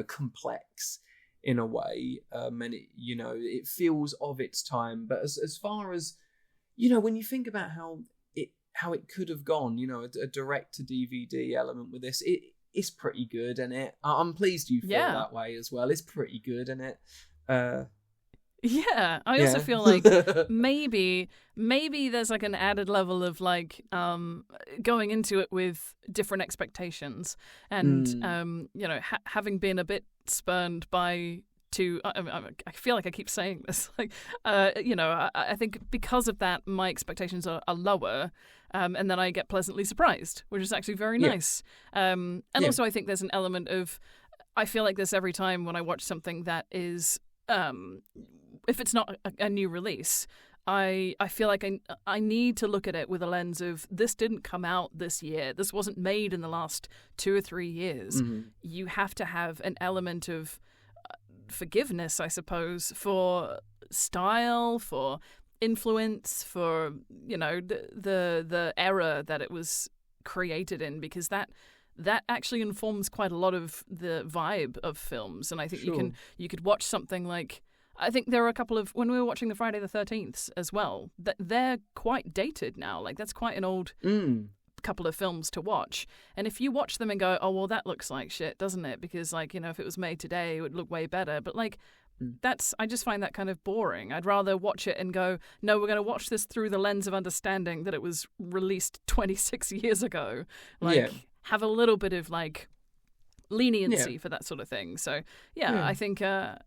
complex in a way, and it feels of its time. But as far as when you think about how it could have gone, a direct to DVD element with this, it's pretty good, isn't it? I'm pleased you feel that way as well. It's pretty good, isn't it? Yeah, I also feel like maybe there's like an added level of like going into it with different expectations, and having been a bit spurned by two. I feel like I keep saying this, like I think because of that, my expectations are lower. And then I get pleasantly surprised, which is actually very nice. Also, I think there's an element of, I feel like this every time when I watch something that is, if it's not a new release, I feel like I need to look at it with a lens of, this didn't come out this year. This wasn't made in the last 2 or 3 years. Mm-hmm. You have to have an element of forgiveness, I suppose, for style, for influence, for the era that it was created in, because that actually informs quite a lot of the vibe of films. And I think you could watch something like, I think there are a couple of, when we were watching the Friday the 13th as well, that they're quite dated now. Like that's quite an old couple of films to watch. And if you watch them and go, oh well, that looks like shit, doesn't it? Because like if it was made today, it would look way better. But like, I just find that kind of boring. I'd rather watch it and go, no, we're going to watch this through the lens of understanding that it was released 26 years ago. Like, have a little bit of like leniency for that sort of thing. So I think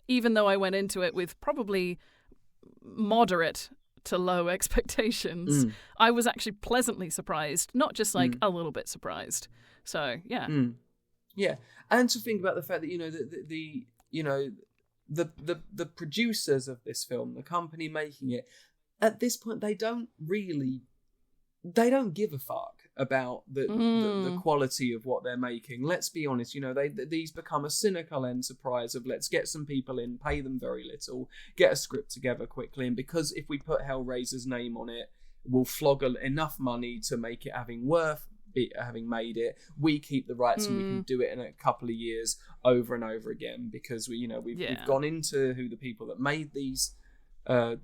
even though I went into it with probably moderate to low expectations, I was actually pleasantly surprised, not just like a little bit surprised. So and to think about the fact that the producers of this film, the company making it, at this point they don't give a fuck about the quality of what they're making. Let's be honest, these become a cynical enterprise of, let's get some people in, pay them very little, get a script together quickly, and because if we put Hellraiser's name on it, we'll flog enough money to make it having made it, we keep the rights and we can do it in a couple of years over and over again, because we've gone into who the people that made these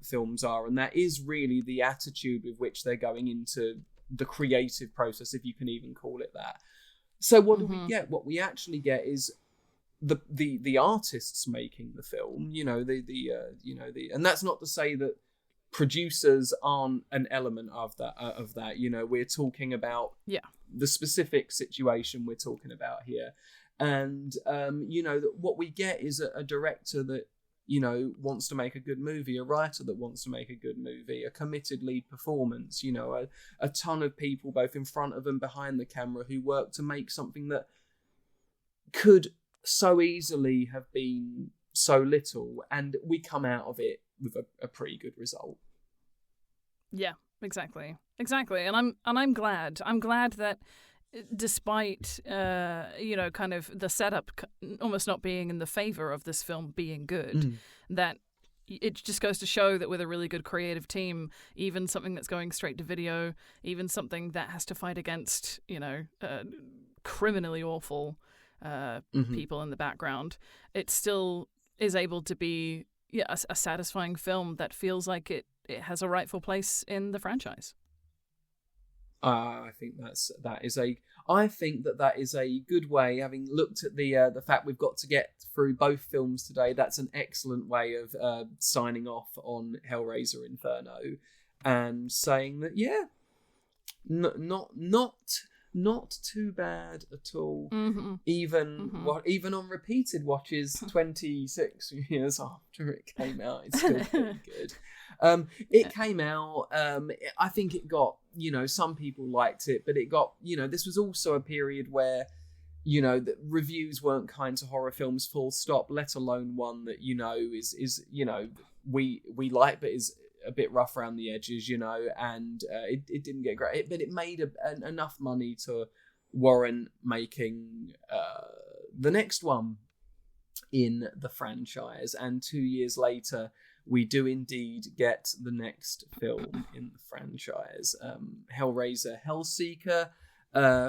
films are, and that is really the attitude with which they're going into the creative process, if you can even call it that. So what do we get? What we actually get is the artists making the film, and that's not to say that producers aren't an element of that. We're talking about the specific situation we're talking about here, and that what we get is a director that wants to make a good movie, a writer that wants to make a good movie, a committed lead performance, a ton of people both in front of and behind the camera who work to make something that could so easily have been so little, and we come out of it with a pretty good result. Yeah, exactly. And I'm glad that despite kind of the setup almost not being in the favor of this film being good, that it just goes to show that with a really good creative team, even something that's going straight to video, even something that has to fight against criminally awful people in the background, it still is able to be a satisfying film that feels like it has a rightful place in the franchise. I think that is a good way. Having looked at the fact we've got to get through both films today, that's an excellent way of signing off on Hellraiser Inferno, and saying that not too bad at all. Even on repeated watches 26 years after it came out, it's still pretty good. It came out, I think it got, some people liked it, but it got, this was also a period where, the reviews weren't kind to horror films full stop, let alone one that, is we like, but is a bit rough around the edges, and it didn't get great, but it made enough money to warrant making the next one in the franchise. And 2 years later, we do indeed get the next film in the franchise, Hellraiser, Hellseeker,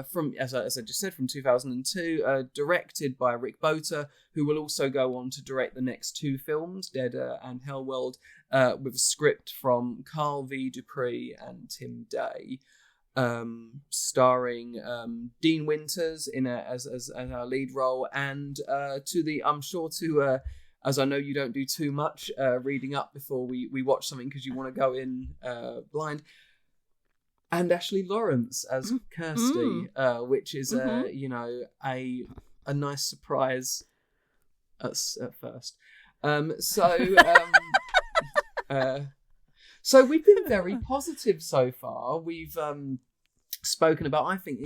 from as I just said, from 2002, directed by Rick Bota, who will also go on to direct the next two films, Dead and Hellworld, with a script from Carl V. Dupree and Tim Day, starring Dean Winters as our lead role, and as I know you don't do too much reading up before we watch something because you want to go in blind, and Ashley Lawrence as Kirsty, which is a nice surprise at first. So we've been very positive so far. We've spoken about, I think,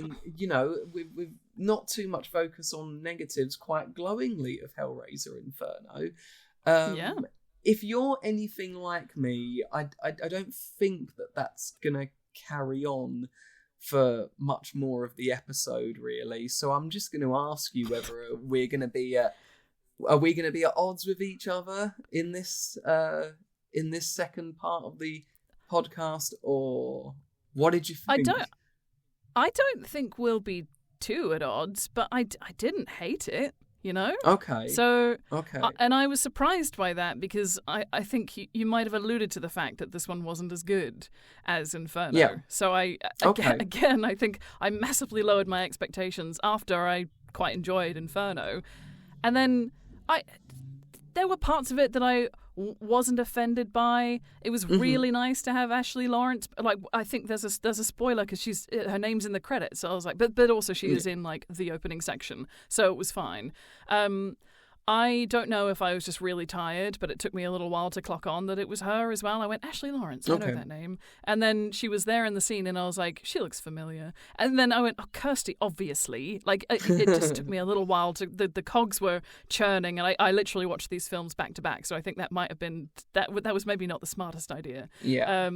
we've not too much focus on negatives, quite glowingly, of Hellraiser Inferno. If you're anything like me, I don't think that's gonna carry on for much more of the episode, really. So I'm just going to ask you whether we're going to be at odds with each other in this second part of the podcast, or what did you think? I don't think we'll be too at odds, but I didn't hate it. Okay. So, and I was surprised by that, because I think you might have alluded to the fact that this one wasn't as good as Inferno. Yeah. So again, I think I massively lowered my expectations after I quite enjoyed Inferno. And then there were parts of it that I wasn't offended by. It was really nice to have Ashley Lawrence. Like, I think there's a spoiler because her name's in the credits. So I was like, but also she is in like the opening section, so it was fine. I don't know if I was just really tired, but it took me a little while to clock on that it was her as well. I went, Ashley Lawrence, I know that name. And then she was there in the scene, and I was like, she looks familiar. And then I went, oh, Kirsty, obviously. Like, it just took me a little while to, the cogs were churning, and I literally watched these films back to back. So I think that might have been, that was maybe not the smartest idea. Yeah.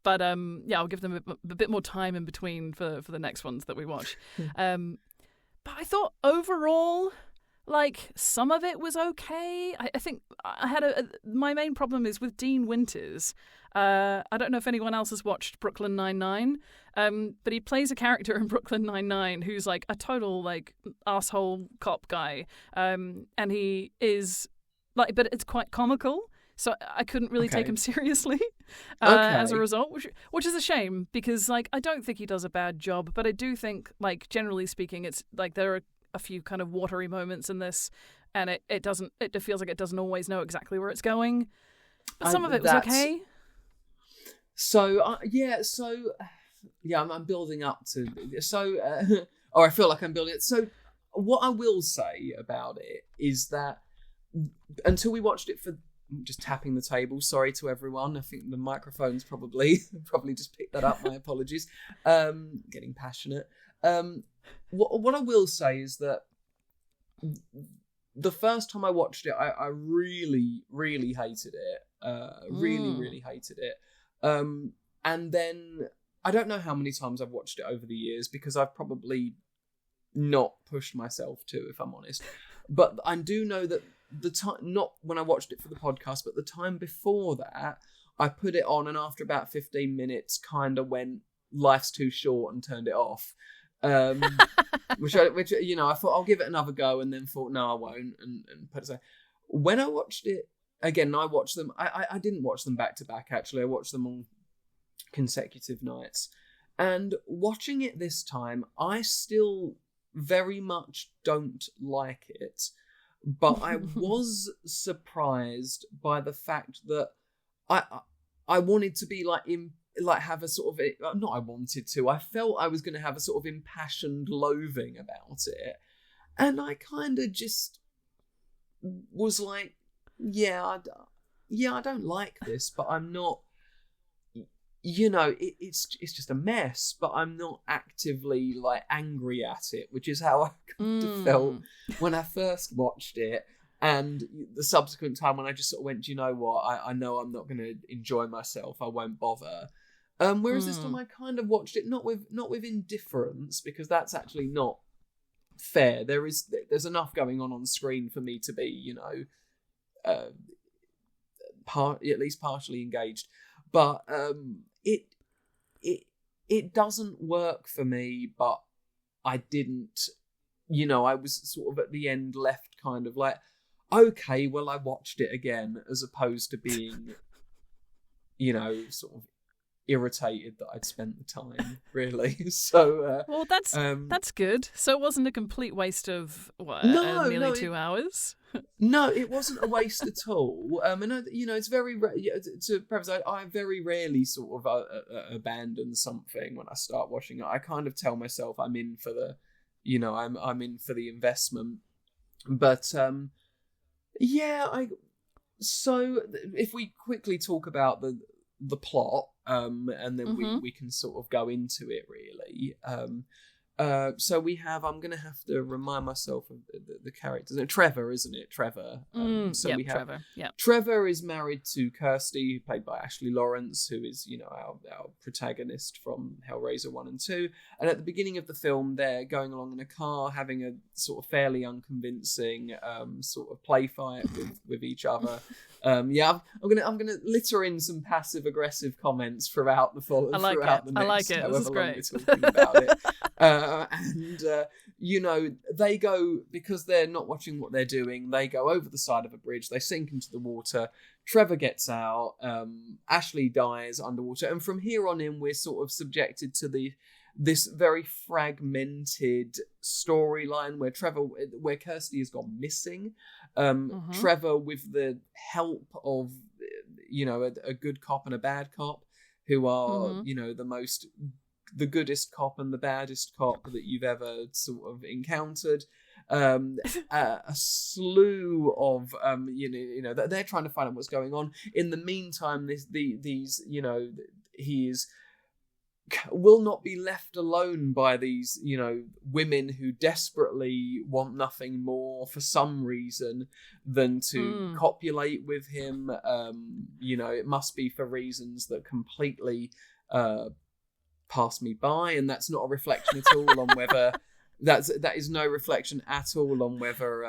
But I'll give them a bit more time in between for the next ones that we watch. But I thought overall, like, some of it was okay. I think I had my main problem is with Dean Winters. I don't know if anyone else has watched Brooklyn Nine-Nine, but he plays a character in Brooklyn Nine-Nine who's like a total like asshole cop guy, and he is like, but it's quite comical. So I couldn't really take him seriously as a result, which is a shame, because like I don't think he does a bad job, but I do think, like, generally speaking, it's like there are a few kind of watery moments in this, and it feels like it doesn't always know exactly where it's going. But some of it was okay. I'm building up to or I feel like I'm building it. So what I will say about it is that until we watched it for, just tapping the table, sorry to everyone, I think the microphones probably just picked that up, my apologies, getting passionate. What I will say is that the first time I watched it, I really, really hated it. Really hated it. And then I don't know how many times I've watched it over the years, because I've probably not pushed myself to, if I'm honest. But I do know that the time, not when I watched it for the podcast, but the time before that, I put it on, and after about 15 minutes kind of went, life's too short, and turned it off. Which I thought I'll give it another go, and then thought no, I won't, and put it aside. When I watched it again, I watched them. I didn't watch them back to back. Actually, I watched them on consecutive nights. And watching it this time, I still very much don't like it, but I was surprised by the fact that I wanted to be have a sort of, not I wanted to, I felt I was going to have a sort of impassioned loathing about it, and I kind of just was like, I don't like this, but I'm not, it's just a mess, but I'm not actively like angry at it, which is how I kind of felt when I first watched it. And the subsequent time when I just sort of went, do you know what? I know I'm not going to enjoy myself. I won't bother. Whereas this time I kind of watched it not with indifference, because that's actually not fair. There's enough going on screen for me to be, you know, at least partially engaged. But it doesn't work for me. But I didn't, you know, I was sort of at the end left kind of like, okay, well, I watched it again, as opposed to being, you know, sort of irritated that I'd spent the time, really. So well, that's good. So it wasn't a complete waste of nearly 2 hours. No, it wasn't a waste at all. And you know, it's very to preface, I very rarely sort of abandon something when I start watching it. I kind of tell myself I'm in for the, you know, I'm in for the investment. But so if we quickly talk about the plot, and then we can sort of go into it, really. So we have, I'm going to have to remind myself of the characters. Trevor, isn't it? Trevor. So we have Trevor. Yeah. Trevor is married to Kirsty, played by Ashley Lawrence, who is, you know, our protagonist from Hellraiser 1 and 2. And at the beginning of the film, they're going along in a car, having a sort of fairly unconvincing sort of play fight with each other. I'm gonna litter in some passive aggressive comments throughout the fall. I like it. This is great. We're talking about it. And you know, they go, because they're not watching what they're doing, they go over the side of a bridge, they sink into the water. Trevor gets out, Ashley dies underwater, and from here on in, we're sort of subjected to this very fragmented storyline where Kirsty has gone missing. Trevor, with the help of, you know, a good cop and a bad cop, who are, you know, the goodest cop and the baddest cop that you've ever sort of encountered. A slew of you know they're trying to find out what's going on. In the meantime, these you know, will not be left alone by these, you know, women who desperately want nothing more for some reason than to copulate with him. You know, it must be for reasons that completely pass me by, and that's not a reflection at all on whether that is no reflection at all on whether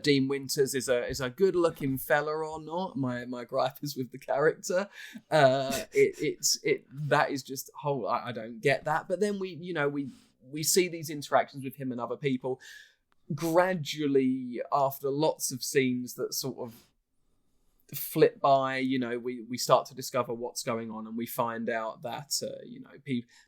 Dean Winters is a good looking fella or not. My gripe is with the character. That is just whole. I don't get that. But then we see these interactions with him and other people gradually, after lots of scenes that sort of flip by. You know, we start to discover what's going on, and we find out that you know,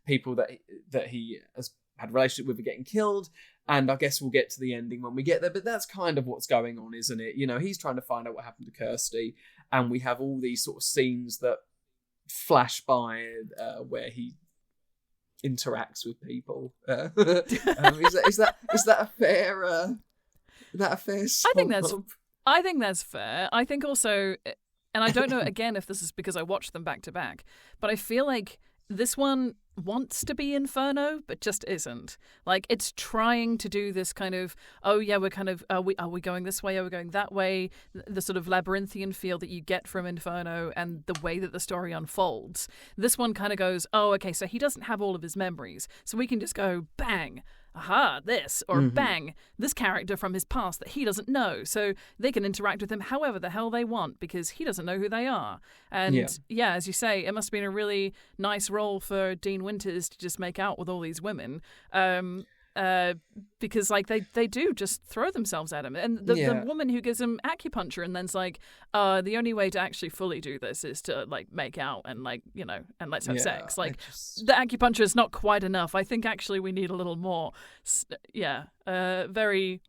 people that he has had a relationship with are getting killed. And I guess we'll get to the ending when we get there, but that's kind of what's going on, isn't it? You know, he's trying to find out what happened to Kirsty, and we have all these sort of scenes that flash by where he interacts with people. Is that a fair? I think that's fair. I think also, and I don't know again if this is because I watched them back to back, but I feel like this one wants to be Inferno, but just isn't. Like, it's trying to do this kind of, oh yeah, we're kind of, are we going this way? Are we going that way? The sort of labyrinthian feel that you get from Inferno and the way that the story unfolds. This one kind of goes, oh, okay, so he doesn't have all of his memories, so we can just go bang, aha, this, or bang, this character from his past that he doesn't know. So they can interact with him however the hell they want because he doesn't know who they are. And yeah, as you say, it must have been a really nice role for Dean Winters to just make out with all these women. Because like they do just throw themselves at him, and the woman who gives him acupuncture and then's like, the only way to actually fully do this is to like make out and like, you know, and let's have sex. Like the acupuncture is not quite enough. I think actually we need a little more. Very,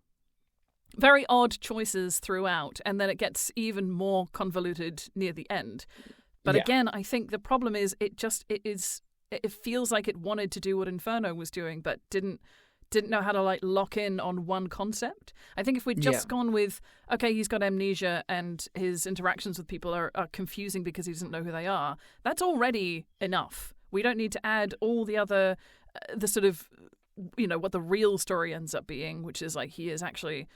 very odd choices throughout, and then it gets even more convoluted near the end. But again, I think the problem is it feels like it wanted to do what Inferno was doing, but didn't know how to like lock in on one concept. I think if we'd just gone with, okay, he's got amnesia and his interactions with people are confusing because he doesn't know who they are, that's already enough. We don't need to add all the other, the sort of, you know, what the real story ends up being, which is like he is actually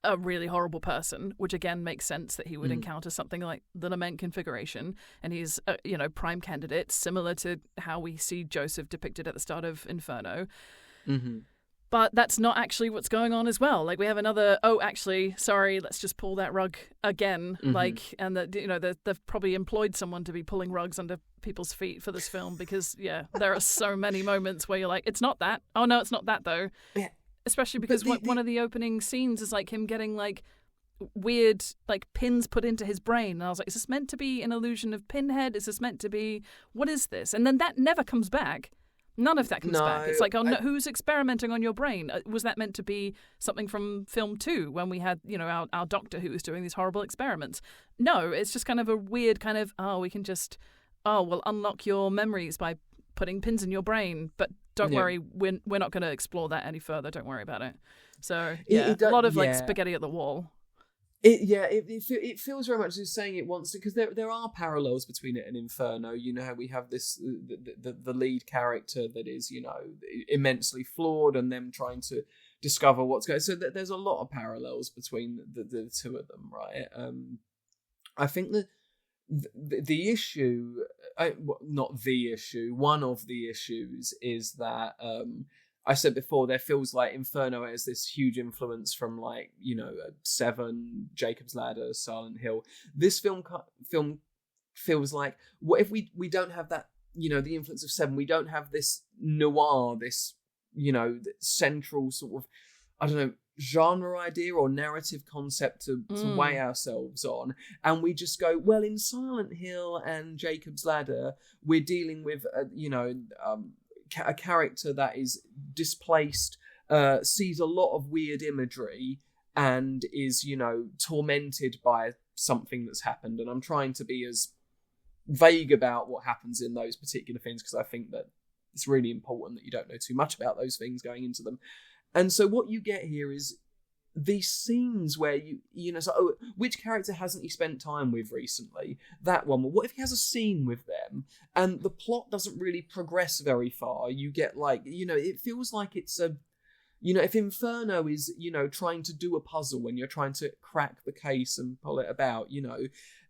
a really horrible person, which again makes sense that he would encounter something like the Lament configuration, and he's a prime candidate, similar to how we see Joseph depicted at the start of Inferno. Mm-hmm. But that's not actually what's going on as well. Like, we have another, sorry, let's just pull that rug again. Mm-hmm. And that they've probably employed someone to be pulling rugs under people's feet for this film, because there are so many moments where you're like, it's not that. Oh no, it's not that though. Yeah. Especially because one of the opening scenes is like him getting like weird like pins put into his brain, and I was like, is this meant to be an illusion of Pinhead? Is this meant to be, what is this? And then that never comes back. None of that comes back. It's like, who's experimenting on your brain? Was that meant to be something from film 2 when we had, our doctor who was doing these horrible experiments? No, it's just kind of a weird kind of, we can just, we'll unlock your memories by putting pins in your brain. But don't worry, we're not going to explore that any further. Don't worry about it. So, a lot of like spaghetti at the wall. It feels very much as saying it wants to, because there are parallels between it and Inferno. You know how we have this the lead character that is immensely flawed, and them trying to discover what's going. So there's a lot of parallels between the two of them, right? I think that the issue, not the issue, one of the issues is that. I said before, there feels like Inferno has this huge influence from Seven, Jacob's Ladder, Silent Hill. This film feels like, what if we don't have that, the influence of Seven? We don't have this noir, this, central sort of, I don't know, genre idea or narrative concept to weigh ourselves on. And we just go, well, in Silent Hill and Jacob's Ladder, we're dealing with, a character that is displaced, sees a lot of weird imagery, and is, tormented by something that's happened. And I'm trying to be as vague about what happens in those particular things, because I think that it's really important that you don't know too much about those things going into them. And so what you get here is these scenes where which character hasn't he spent time with recently? That one. Well, what if he has a scene with them and the plot doesn't really progress very far? You get it feels like it's a, if Inferno is, trying to do a puzzle when you're trying to crack the case and pull it about,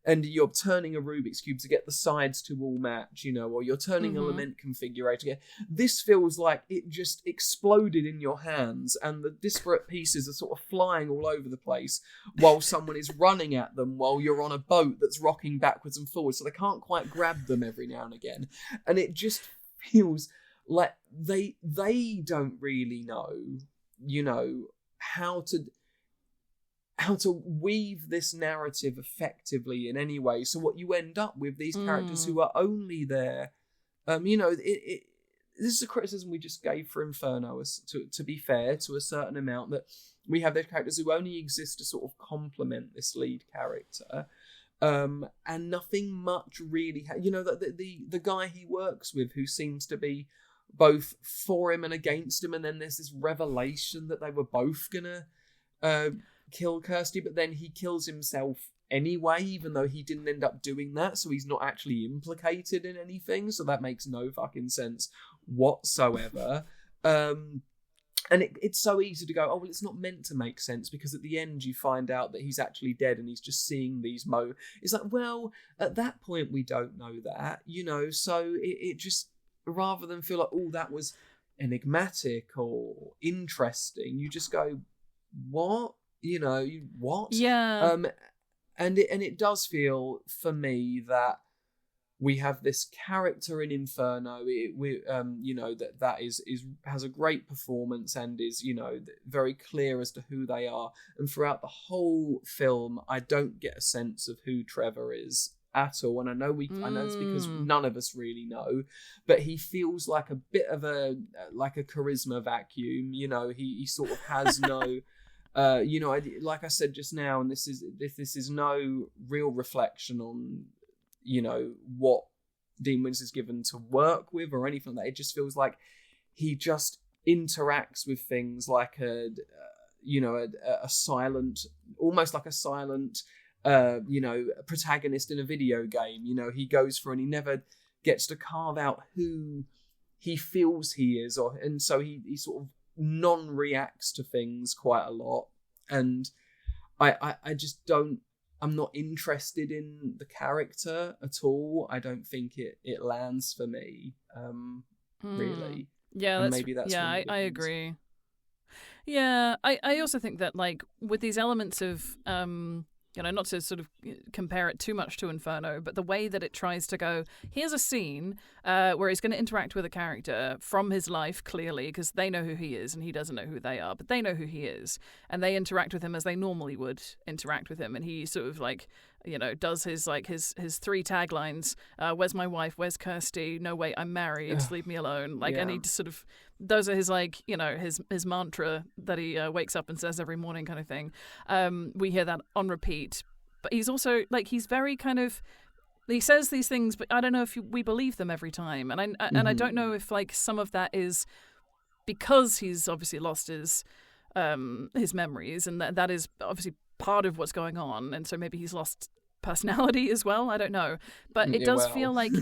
and you're turning a Rubik's Cube to get the sides to all match, or you're turning a Lament configurator. This feels like it just exploded in your hands, and the disparate pieces are sort of flying all over the place while someone is running at them while you're on a boat that's rocking backwards and forwards, so they can't quite grab them every now and again. And it just feels like they don't really know, how to weave this narrative effectively in any way. So what you end up with, these characters who are only there, this is a criticism we just gave for Inferno, to be fair, to a certain amount, that we have those characters who only exist to sort of complement this lead character, and nothing much really. The guy he works with, who seems to be both for him and against him, and then there's this revelation that they were both gonna kill Kirsty, but then he kills himself anyway, even though he didn't end up doing that, so he's not actually implicated in anything, so that makes no fucking sense whatsoever. And it's so easy to go, well, it's not meant to make sense, because at the end you find out that he's actually dead and he's just seeing these it's like, well, at that point we don't know that, so it just, rather than feel like, that was enigmatic or interesting, you just go, what? What? Yeah. And it does feel for me that we have this character in Inferno. That has a great performance and is very clear as to who they are. And throughout the whole film, I don't get a sense of who Trevor is at all. And I know it's because none of us really know, but he feels like a bit of a charisma vacuum. He sort of has no. Like I said just now, and this is no real reflection on, what Dean Winters is given to work with or anything like that. It just feels like he just interacts with things like a silent, almost like a silent, protagonist in a video game. He goes for, and he never gets to carve out who he feels he is, and so he sort of non-reacts to things quite a lot. And I just don't. I'm not interested in the character at all. I don't think it lands for me. Really. Yeah, and maybe that's I agree. Yeah, I also think that, like, with these elements of not to sort of compare it too much to Inferno, but the way that it tries to go, here's a scene where he's going to interact with a character from his life, clearly, because they know who he is and he doesn't know who they are, but they know who he is, and they interact with him as they normally would interact with him, and he sort of, like, does his three taglines, where's my wife, where's Kirsty, no wait, I'm married, leave me alone, like, and he just sort of, those are his, like, his mantra that he wakes up and says every morning, kind of thing. We hear that on repeat, but he's also, like, he's very kind of, he says these things, but I don't know if we believe them every time, and I don't know if, like, some of that is because he's obviously lost his memories, and that is obviously part of what's going on, and so maybe he's lost personality as well. I don't know, but it does feel like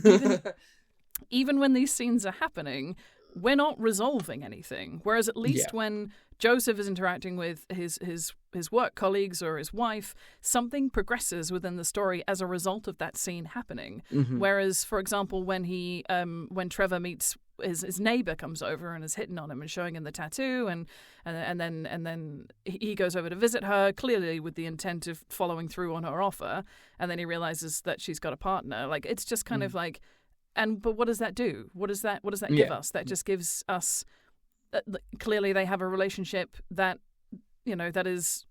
even when these scenes are happening, we're not resolving anything. Whereas at least when Joseph is interacting with his work colleagues or his wife, something progresses within the story as a result of that scene happening. Whereas, for example, when Trevor meets his neighbor, comes over and is hitting on him and showing him the tattoo, and then he goes over to visit her, clearly with the intent of following through on her offer, and then he realizes that she's got a partner. Like, it's just kind of like, but what does that do? What does that give us? That just gives us clearly they have a relationship that that is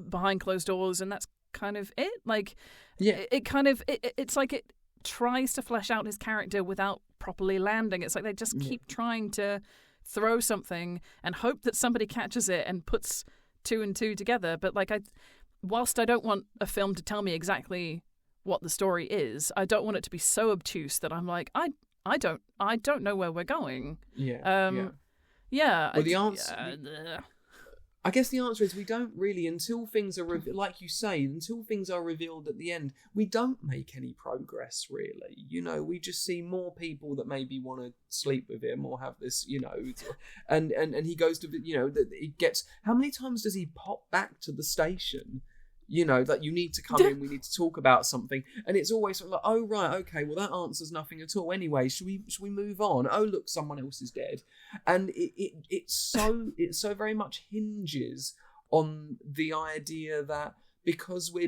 behind closed doors, and that's kind of it. Like, it's like it tries to flesh out his character without properly landing. It's like they just keep trying to throw something and hope that somebody catches it and puts two and two together. But, like, whilst I don't want a film to tell me exactly what the story is, I don't want it to be so obtuse that I'm like, I don't know where we're going. Well, the answer, I guess the answer is we don't really, until things are like you say, until things are revealed at the end, we don't make any progress, really. We just see more people that maybe want to sleep with him or have this, and he goes to, he gets, how many times does he pop back to the station? That you need to come in, we need to talk about something, and it's always like, oh right, okay, well that answers nothing at all. Anyway, should we move on? Oh look, someone else is dead, and it so very much hinges on the idea that because we're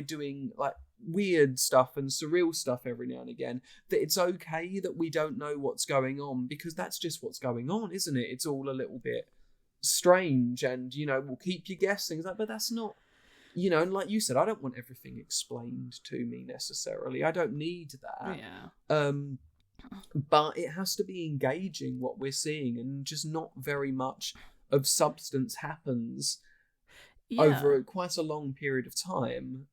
doing, like, weird stuff and surreal stuff every now and again, that it's okay that we don't know what's going on, because that's just what's going on, isn't it? It's all a little bit strange, and we'll keep you guessing. It's like, but that's not. And like you said, I don't want everything explained to me necessarily. I don't need that. Yeah. But it has to be engaging what we're seeing, and just not very much of substance happens over quite a long period of time.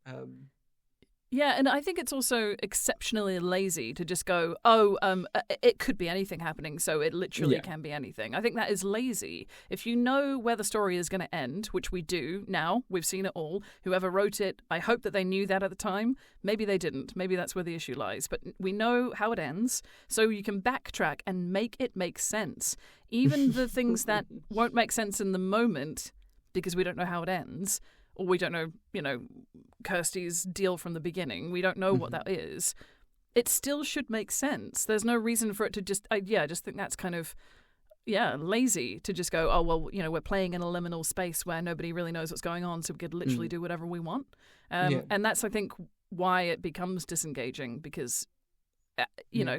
Yeah, and I think it's also exceptionally lazy to just go, it could be anything happening, so it literally can be anything. I think that is lazy. If you know where the story is going to end, which we do now, we've seen it all. Whoever wrote it, I hope that they knew that at the time. Maybe they didn't. Maybe that's where the issue lies. But we know how it ends, so you can backtrack and make it make sense. Even the things that won't make sense in the moment, because we don't know how it ends, or we don't know, Kirsty's deal from the beginning. We don't know what that is. It still should make sense. There's no reason for it to just, I just think that's kind of, lazy to just go, oh, well, we're playing in a liminal space where nobody really knows what's going on, so we could literally do whatever we want. And that's, I think, why it becomes disengaging, because,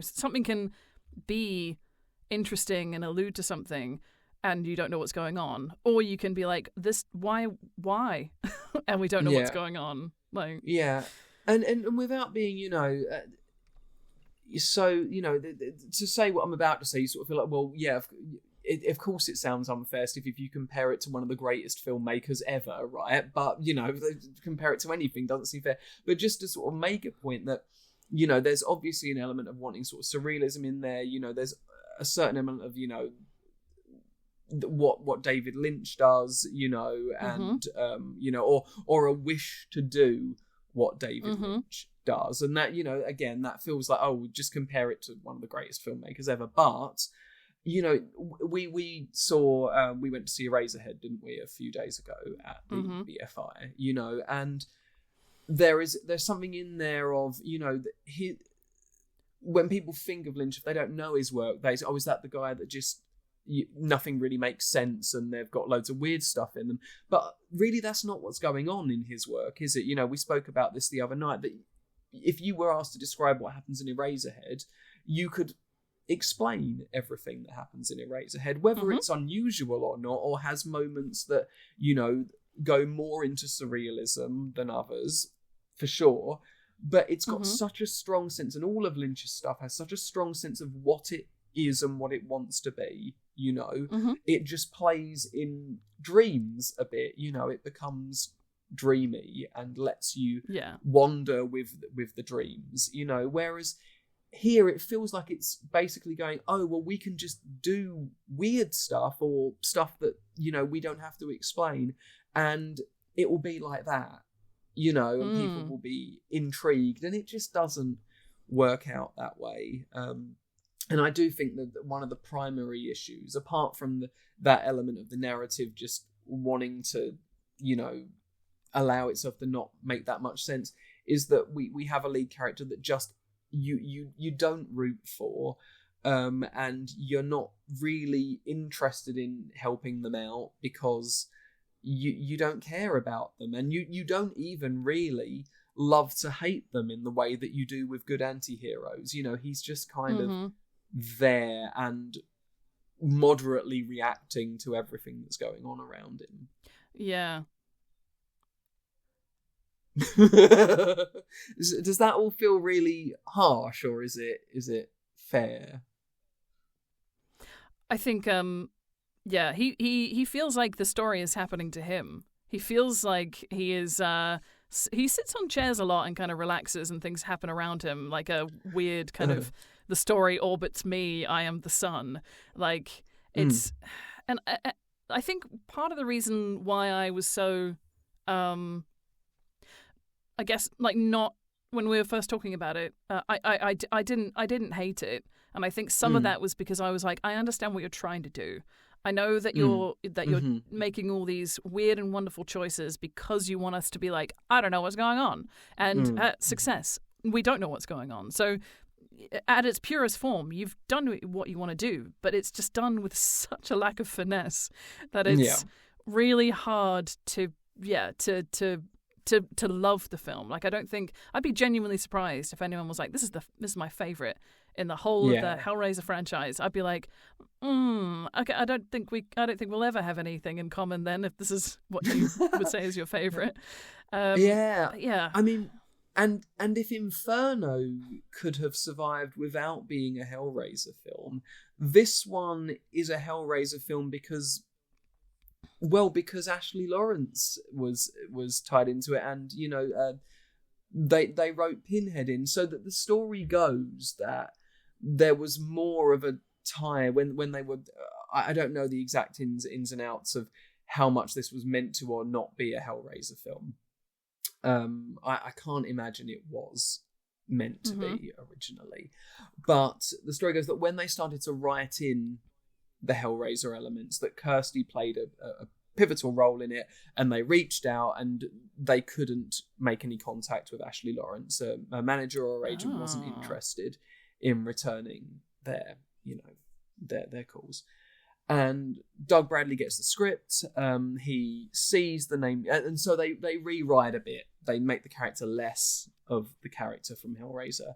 something can be interesting and allude to something, and you don't know what's going on, or you can be like, this, why, and we don't know what's going on. Like, and without being, to say what I'm about to say, you sort of feel like, well, of course it sounds unfair, Steve, if you compare it to one of the greatest filmmakers ever, right? But compare it to anything doesn't seem fair. But just to sort of make a point that, there's obviously an element of wanting sort of surrealism in there. There's a certain element of, what David Lynch does, and or a wish to do what David Lynch does, and that again, that feels like, oh, just compare it to one of the greatest filmmakers ever. But you know, we saw we went to see Eraserhead, didn't we, a few days ago at the BFI, you know, and there's something in there of, you know, when people think of Lynch, if they don't know his work, they say, oh, is that the guy that just nothing really makes sense and they've got loads of weird stuff in them? But really, that's not what's going on in his work, is it? You know, we spoke about this the other night, that if you were asked to describe what happens in Eraserhead, you could explain everything that happens in Eraserhead, whether it's unusual or not, or has moments that, you know, go more into surrealism than others, for sure. But it's got such a strong sense, and all of Lynch's stuff has such a strong sense of what it is and what it wants to be, you know. It just plays in dreams a bit, you know. It becomes dreamy and lets you wander with the dreams, you know. Whereas here it feels like it's basically going, oh, well, we can just do weird stuff, or stuff that, you know, we don't have to explain, and it will be like that, you know, and people will be intrigued, and it just doesn't work out that way. And I do think that one of the primary issues, apart from that element of the narrative just wanting to, you know, allow itself to not make that much sense, is that we have a lead character that just you don't root for, and you're not really interested in helping them out because you don't care about them, and you don't even really love to hate them in the way that you do with good anti-heroes. You know, he's just kind of there and moderately reacting to everything that's going on around him. Yeah. Does that all feel really harsh, or is it fair? I think yeah, he feels like the story is happening to him. He feels like he is he sits on chairs a lot and kind of relaxes, and things happen around him, like a weird kind of the story orbits me, I am the sun. Like it's and I think part of the reason why I was so I guess, like, not when we were first talking about it, I didn't hate it, and I think some of that was because I was like, I understand what you're trying to do. I know that you're making all these weird and wonderful choices because you want us to be like, I don't know what's going on, and success, we don't know what's going on. So, at its purest form, you've done what you want to do, but it's just done with such a lack of finesse that it's really hard to love the film. Like, I don't think I'd be genuinely surprised if anyone was like, this is my favorite in the whole of the Hellraiser franchise. I'd be like, okay, I don't think we'll ever have anything in common then, if this is what you would say is your favorite. Yeah. I mean, and if Inferno could have survived without being a Hellraiser film, this one is a Hellraiser film because Ashley Lawrence was tied into it, and you know, they wrote Pinhead in, so that the story goes that there was more of a tie when they were. I don't know the exact ins and outs of how much this was meant to or not be a Hellraiser film. I can't imagine it was meant to be originally, but the story goes that when they started to write in the Hellraiser elements, that Kirsty played a pivotal role in it, and they reached out and they couldn't make any contact with Ashley Lawrence. A manager or agent wasn't interested in returning their calls. And Doug Bradley gets the script. He sees the name, and so they rewrite a bit. They make the character less of the character from Hellraiser.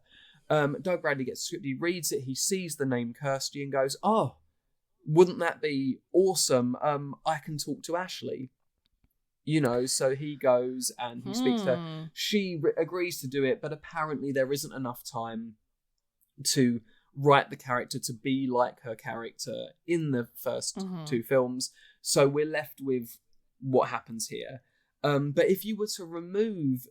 Doug Bradley gets the script. He reads it. He sees the name Kirsty and goes, "Oh, wouldn't that be awesome? I can talk to Ashley." You know, so he goes and he speaks to her. She agrees to do it, but apparently there isn't enough time to write the character to be like her character in the first two films. So we're left with what happens here. But if you were to remove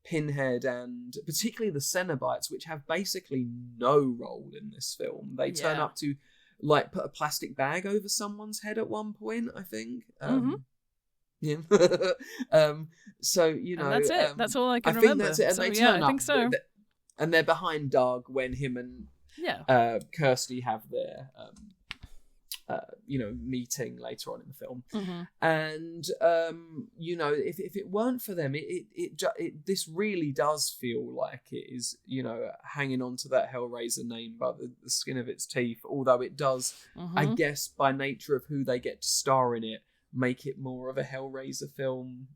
Pinhead and particularly the Cenobites, which have basically no role in this film, they turn up to like put a plastic bag over someone's head at one point, I think. Yeah. So, you know, and that's it. That's all I can I remember. think that's it. And so, they turn I think up, so. And they're behind Doug when him and Kirsty have their meeting later on in the film. Mm-hmm. And if it weren't for them, this really does feel like it is hanging on to that Hellraiser name by the skin of its teeth, although it does, I guess, by nature of who they get to star in it, make it more of a Hellraiser film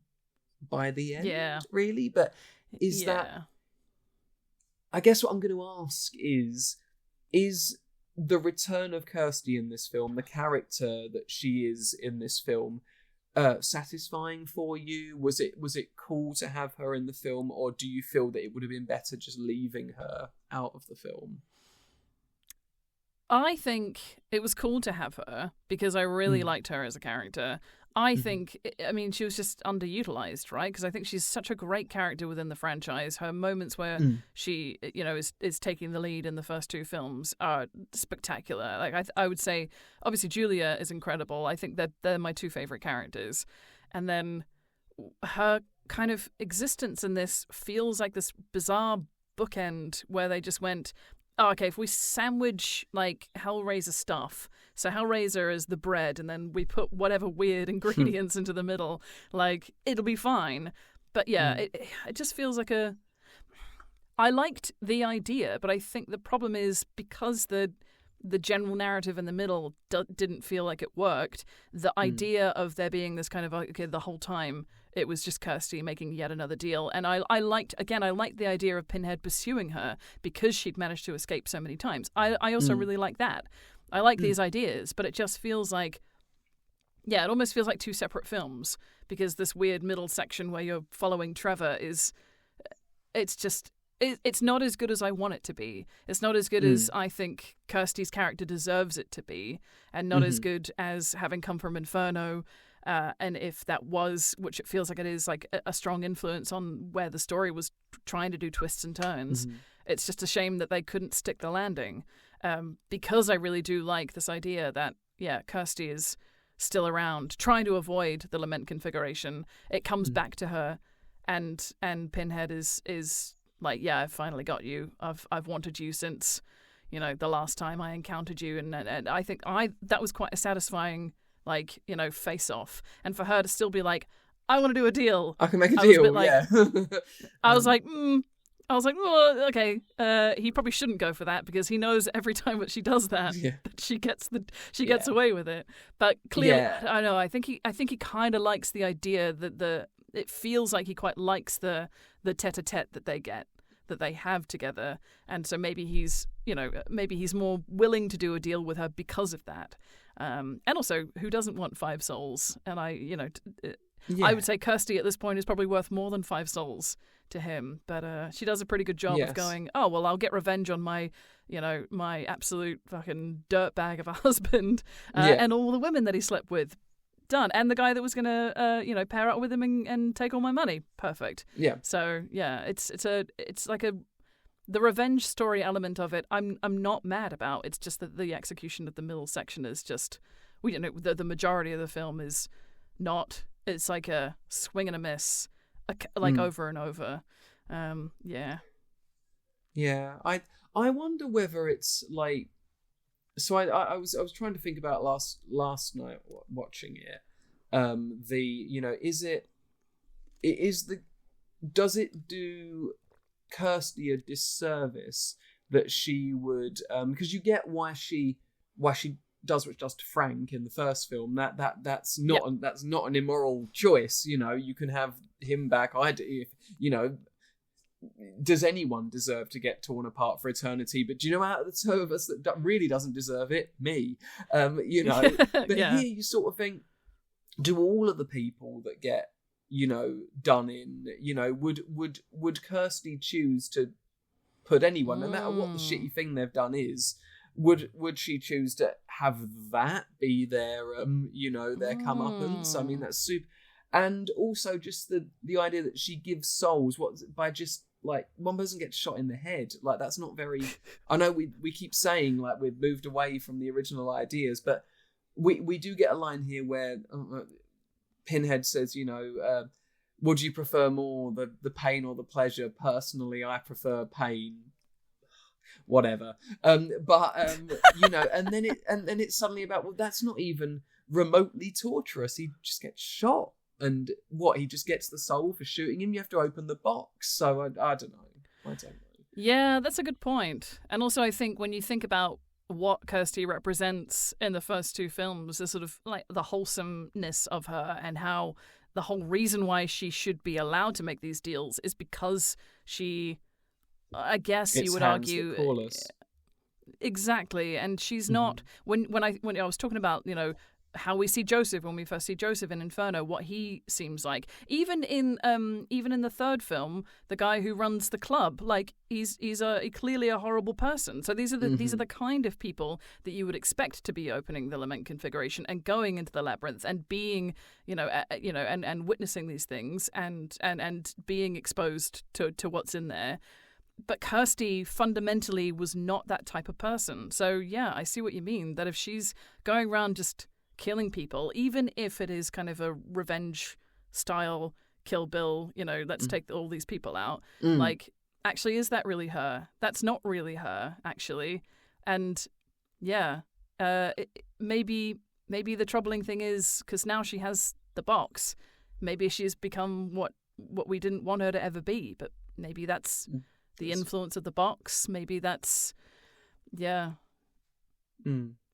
by the end, really. But is that, I guess what I'm going to ask is the return of Kirsty in this film, the character that she is in this film, satisfying for you? Was it cool to have her in the film, or do you feel that it would have been better just leaving her out of the film? I think it was cool to have her because I really liked her as a character. I think, she was just underutilized, right? Because I think she's such a great character within the franchise. Her moments where she, is taking the lead in the first two films are spectacular. Like I would say, obviously Julia is incredible. I think that they're my two favorite characters, and then her kind of existence in this feels like this bizarre bookend where they just went, oh, okay, if we sandwich like Hellraiser stuff, so Hellraiser is the bread, and then we put whatever weird ingredients into the middle, like, it'll be fine. But yeah, it just feels like I liked the idea, but I think the problem is because the general narrative in the middle didn't feel like it worked, the idea of there being this kind of, okay, the whole time, it was just Kirsty making yet another deal. And I liked the idea of Pinhead pursuing her because she'd managed to escape so many times. I also really like that. I like these ideas, but it just feels like, it almost feels like two separate films, because this weird middle section where you're following Trevor it's not as good as I want it to be. It's not as good as I think Kirsty's character deserves it to be, and not as good as having come from Inferno. And if that was, which it feels like it is, like a strong influence on where the story was trying to do twists and turns, it's just a shame that they couldn't stick the landing. Because I really do like this idea that, Kirsty is still around, trying to avoid the lament configuration. It comes back to her, and Pinhead is like, I finally got you. I've wanted you since, the last time I encountered you, and I think that was quite a satisfying, like, face off. And for her to still be like, I want to do a deal. I can make a deal. Like, I was like, well, okay. He probably shouldn't go for that, because he knows every time that she does that, that she gets away with it. But clearly, I know. I think he kind of likes the idea that it feels like he quite likes the tete-a-tete that they have together, and so maybe he's more willing to do a deal with her because of that. And also, who doesn't want 5 souls? And I would say Kirsty at this point is probably worth more than 5 souls to him. But she does a pretty good job of going, oh, well, I'll get revenge on my absolute fucking dirtbag of a husband and all the women that he slept with. Done. And the guy that was going to, pair up with him and take all my money. Perfect. Yeah. So, it's like the revenge story element of it, I'm not mad about. It's just that the execution of the middle section is just, the majority of the film is not. It's like a swing and a miss, over and over. Yeah. I wonder whether it's like. So I was trying to think about last night watching it. Does it do Kirsty a disservice that she would, because you get why she does what she does to Frank in the first film. That's not an immoral choice. You can have him back. Does anyone deserve to get torn apart for eternity? But do you know, out of the two of us that really doesn't deserve it? Me. But here you sort of think, do all of the people that get done in, would Kirsty choose to put anyone, no matter what the shitty thing they've done is, would she choose to have that be their their comeuppance? I mean, that's super. And also just the idea that she gives souls by just like one person gets shot in the head. Like, that's not very. I know we keep saying like we've moved away from the original ideas, but we do get a line here where Pinhead says, would you prefer more the pain or the pleasure? Personally, I prefer pain. whatever. You know, and then it's suddenly about, well, that's not even remotely torturous. He just gets shot, and he just gets the soul for shooting him. You have to open the box. So I don't know. I don't know. Yeah, that's a good point. And also, I think when you think about what Kirsty represents in the first two films, the sort of like the wholesomeness of her, and how the whole reason why she should be allowed to make these deals is because she, I guess you would argue, exactly. And she's not, when I was talking about, you know, how we see Joseph when we first see Joseph in Inferno, what he seems like. Even in the third film, the guy who runs the club, like he's clearly a horrible person. So these are the kind of people that you would expect to be opening the lament configuration and going into the labyrinth and being, and witnessing these things and being exposed to what's in there. But Kirsty fundamentally was not that type of person. So yeah, I see what you mean. That if she's going around just killing people, even if it is kind of a revenge style Kill Bill, you know, let's take all these people out. Like, actually, is that really her? That's not really her, actually. And yeah, maybe the troubling thing is because now she has the box. Maybe she's become what we didn't want her to ever be. But maybe that's the influence of the box. Maybe that's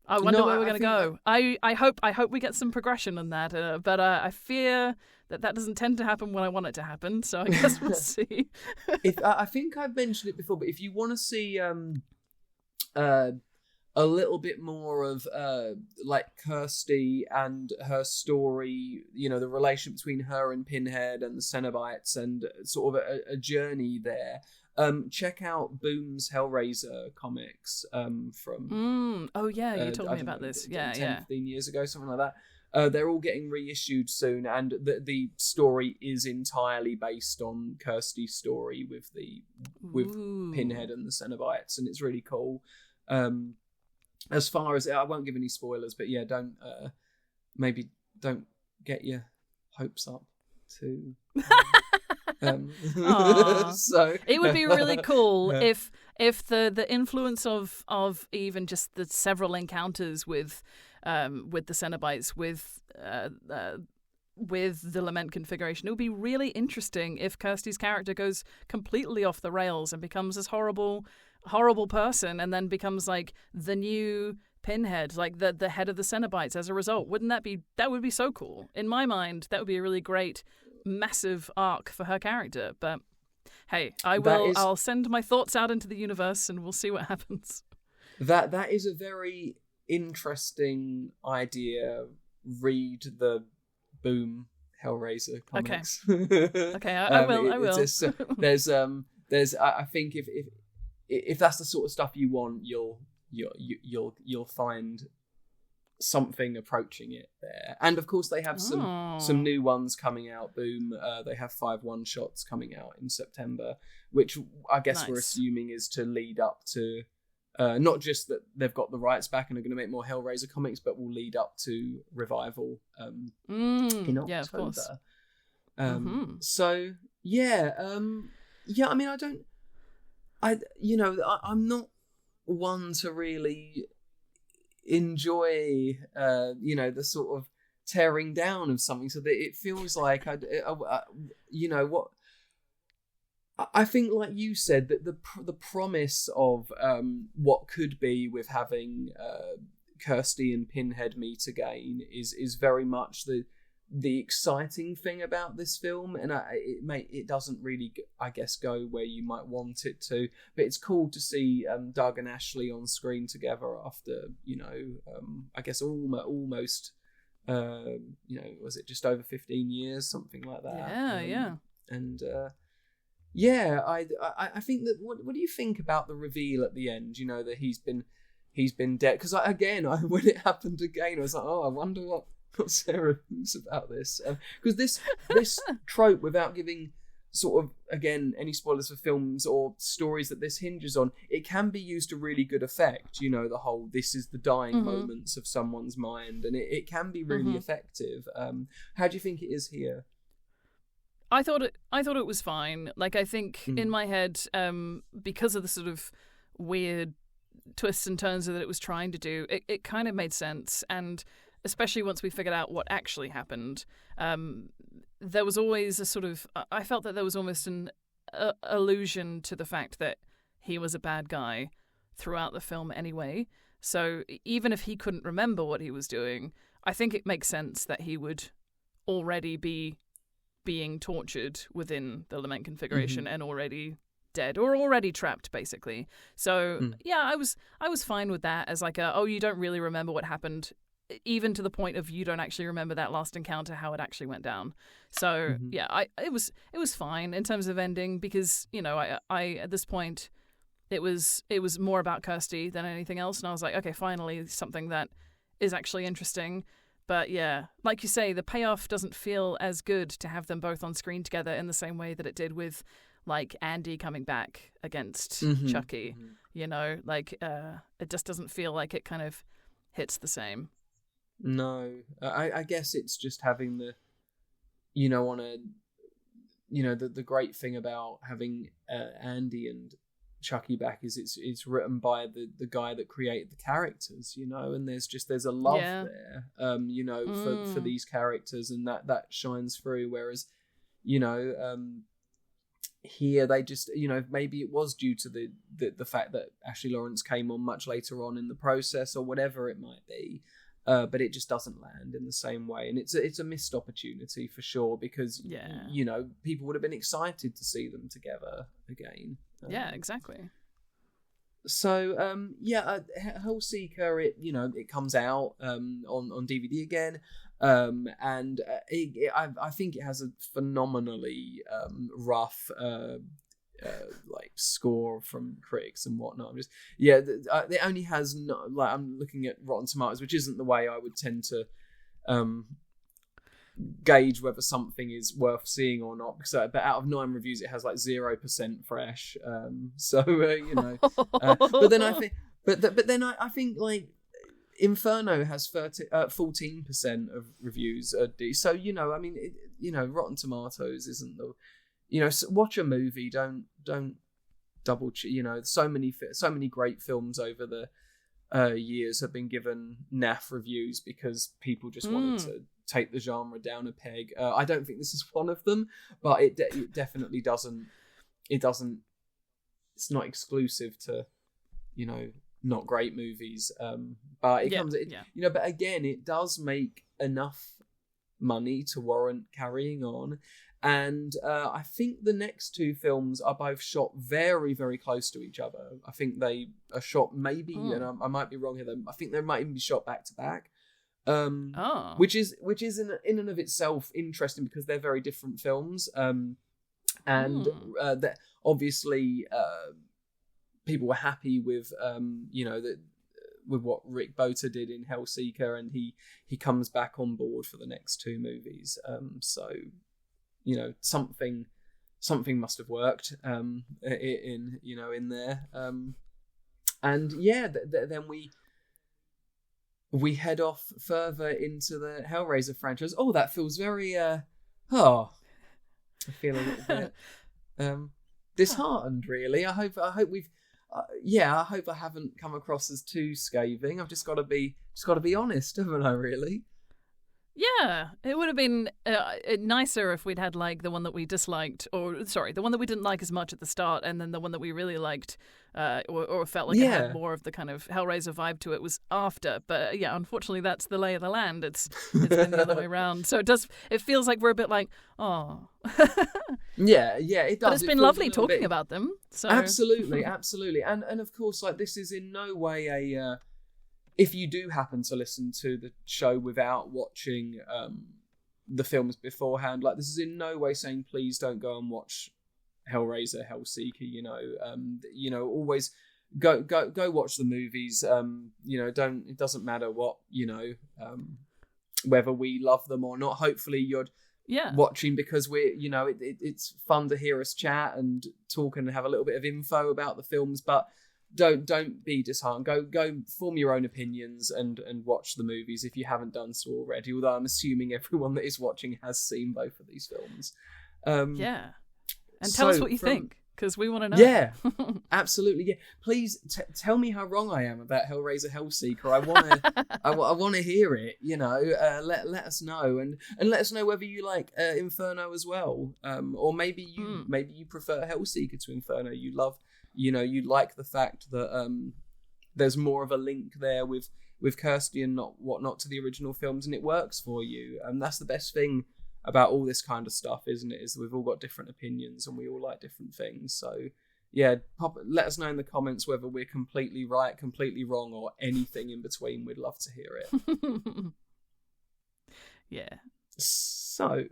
I wonder where we're going to go. I hope we get some progression on that, but I fear that doesn't tend to happen when I want it to happen. So I guess we'll see. I think I've mentioned it before, but if you want to see a little bit more of like Kirsty and her story, you know, the relation between her and Pinhead and the Cenobites, and sort of a journey there. Check out Boom's Hellraiser comics from... Oh, yeah, you told me about this. 15 years ago, something like that. They're all getting reissued soon, and the story is entirely based on Kirsty's story with Pinhead and the Cenobites, and it's really cool. As far as... I won't give any spoilers, but yeah, don't get your hopes up too... So it would be really cool if the influence of even just the several encounters with the Cenobites, with the lament configuration, it would be really interesting if Kirsty's character goes completely off the rails and becomes this horrible person, and then becomes like the new Pinhead, like the head of the Cenobites as a result. That would be so cool. In my mind, that would be a really great massive arc for her character. But hey, I'll send my thoughts out into the universe and we'll see what happens. That is a very interesting idea. Read the Boom Hellraiser comics. Okay, I will. I think if that's the sort of stuff you want, you'll find something approaching it there. And of course they have some new ones coming out. Boom, they have 5 one-shots coming out in September, which I guess we're assuming is to lead up to not just that they've got the rights back and are going to make more Hellraiser comics, but will lead up to Revival in October. Yeah, of course. So I mean, I'm not one to really enjoy the sort of tearing down of something, so that it feels like I think, like you said, that the promise of what could be with having Kirsty and Pinhead meet again is very much the exciting thing about this film, and it doesn't really, I guess, go where you might want it to. But it's cool to see Doug and Ashley on screen together after I guess almost was it just over 15 years, something like that. Yeah. And I think that what do you think about the reveal at the end? You know, that he's been dead, because when it happened again, I was like, oh, I wonder what Sarah thinks about this, because this trope, without giving sort of again any spoilers for films or stories that this hinges on, it can be used to really good effect. You know, the whole this is the dying moments of someone's mind, and it can be really effective. How do you think it is here? I thought it was fine. Like, I think in my head, because of the sort of weird twists and turns that it was trying to do, it kind of made sense. And especially once we figured out what actually happened, there was always a sort of, I felt that there was almost an allusion to the fact that he was a bad guy throughout the film anyway. So even if he couldn't remember what he was doing, I think it makes sense that he would already be being tortured within the lament configuration and already dead or already trapped, basically. So yeah, I was fine with that as like you don't really remember what happened, even to the point of you don't actually remember that last encounter, how it actually went down. So yeah, it was fine in terms of ending, because I at this point it was more about Kirsty than anything else, and I was like, okay, finally something that is actually interesting. But yeah, like you say, the payoff doesn't feel as good to have them both on screen together in the same way that it did with like Andy coming back against Chucky. Like it just doesn't feel like it kind of hits the same. No, I guess it's just having the, the great thing about having Andy and Chucky back is it's written by the guy that created the characters, and there's a love there, for these characters, and that shines through. Whereas, here they just, maybe it was due to the fact that Ashley Lawrence came on much later on in the process or whatever it might be. But it just doesn't land in the same way, and it's a missed opportunity for sure, because people would have been excited to see them together again. Yeah, exactly. So Hellseeker, it comes out on DVD again, and I think it has a phenomenally rough like score from critics and whatnot. It only has I'm looking at Rotten Tomatoes, which isn't the way I would tend to gauge whether something is worth seeing or not, because but out of 9 reviews it has like 0% fresh, but then I think like Inferno has 14% of reviews are D. So Rotten Tomatoes isn't the, watch a movie, don't double check. So many great films over the years have been given naff reviews because people just wanted to take the genre down a peg. I don't think this is one of them, but it definitely doesn't. It's not exclusive to, not great movies. But it comes, but again, it does make enough money to warrant carrying on. And I think the next 2 films are both shot very, very close to each other. I think they are shot maybe, and I might be wrong here, I think they might even be shot back to back. Which is in and of itself interesting, because they're very different films. That obviously people were happy with with what Rick Bota did in Hellseeker, and he comes back on board for the next 2 movies. So something must have worked in there. Then we head off further into the Hellraiser franchise. Oh, that feels very I feel a little bit disheartened, really. I hope we've I hope I haven't come across as too scathing. I've just got to be honest, haven't I, really? Yeah, it would have been nicer if we'd had like the one that we disliked, the one that we didn't like as much at the start, and then the one that we really liked, or felt like it had more of the kind of Hellraiser vibe to it was after. But unfortunately, that's the lay of the land. It's been the other way around. So it feels like we're a bit like, oh. Yeah, it does. But it's been lovely talking about them. So absolutely, and of course, like, this is in no way a. If you do happen to listen to the show without watching the films beforehand, like, this is in no way saying please don't go and watch Hellraiser, Hellseeker. Always go watch the movies. It doesn't matter what whether we love them or not. Hopefully you're watching because we're it's fun to hear us chat and talk and have a little bit of info about the films, but. Don't be disheartened. Go form your own opinions and watch the movies if you haven't done so already. Although I'm assuming everyone that is watching has seen both of these films. And tell us what you think, because we want to know. Yeah, absolutely. Yeah, please tell me how wrong I am about Hellraiser Hellseeker. I want to hear it. Let us know, and let us know whether you like Inferno as well, or maybe you prefer Hellseeker to Inferno. You like the fact that there's more of a link there with Kirsty and whatnot to the original films, and it works for you. And that's the best thing about all this kind of stuff, isn't it? Is we've all got different opinions and we all like different things. So yeah, let us know in the comments whether we're completely right, completely wrong, or anything in between. We'd love to hear it. Yeah. So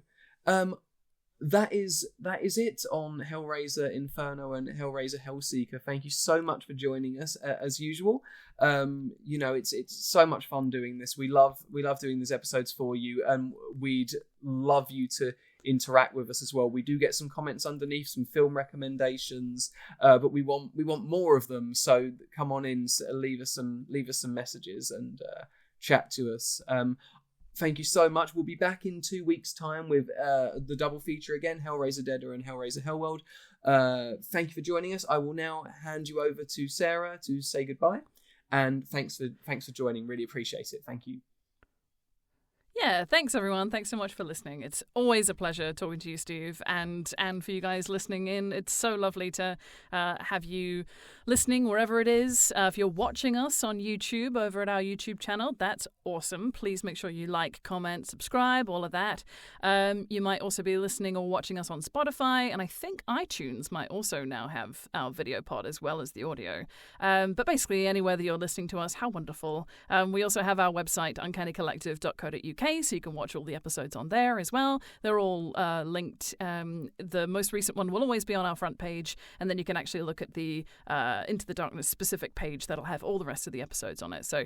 that is it on Hellraiser Inferno and Hellraiser Hellseeker. Thank you so much for joining us as usual. It's so much fun doing this. We love doing these episodes for you, and we'd love you to interact with us as well. We do get some comments underneath, some film recommendations, but we want more of them. So come on in, leave us some messages and chat to us. Thank you so much. We'll be back in 2 weeks' time with the double feature again, Hellraiser Deader and Hellraiser Hellworld. Thank you for joining us. I will now hand you over to Sarah to say goodbye. And thanks for joining. Really appreciate it. Thank you. Yeah, thanks everyone. Thanks so much for listening. It's always a pleasure talking to you, Steve, and for you guys listening in. It's so lovely to have you listening wherever it is. If you're watching us on YouTube over at our YouTube channel, that's awesome. Please make sure you like, comment, subscribe, all of that. You might also be listening or watching us on Spotify, and I think iTunes might also now have our video pod as well as the audio. But basically, anywhere that you're listening to us, how wonderful. We also have our website, uncannycollective.co.uk, so you can watch all the episodes on there as well. They're all linked. The most recent one will always be on our front page, and then you can actually look at the Into the Darkness specific page that'll have all the rest of the episodes on it. So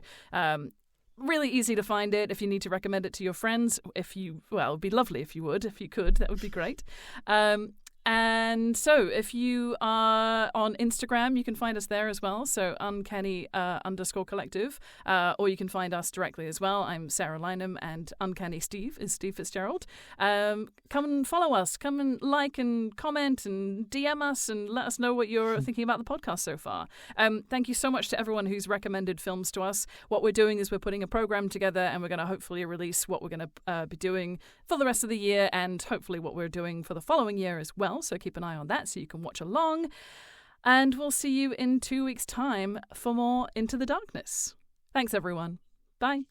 really easy to find it. If you need to recommend it to your friends, it'd be lovely if you could, that would be great. And so if you are on Instagram, you can find us there as well. So uncanny_collective, or you can find us directly as well. I'm Sarah Lynham, and Uncanny Steve is Steve Fitzgerald. Come and follow us. Come and like and comment and DM us and let us know what you're thinking about the podcast so far. Thank you so much to everyone who's recommended films to us. What we're doing is we're putting a program together, and we're going to hopefully release what we're going to be doing for the rest of the year, and hopefully what we're doing for the following year as well. So keep an eye on that so you can watch along. And we'll see you in 2 weeks' time for more Into the Darkness. Thanks, everyone. Bye.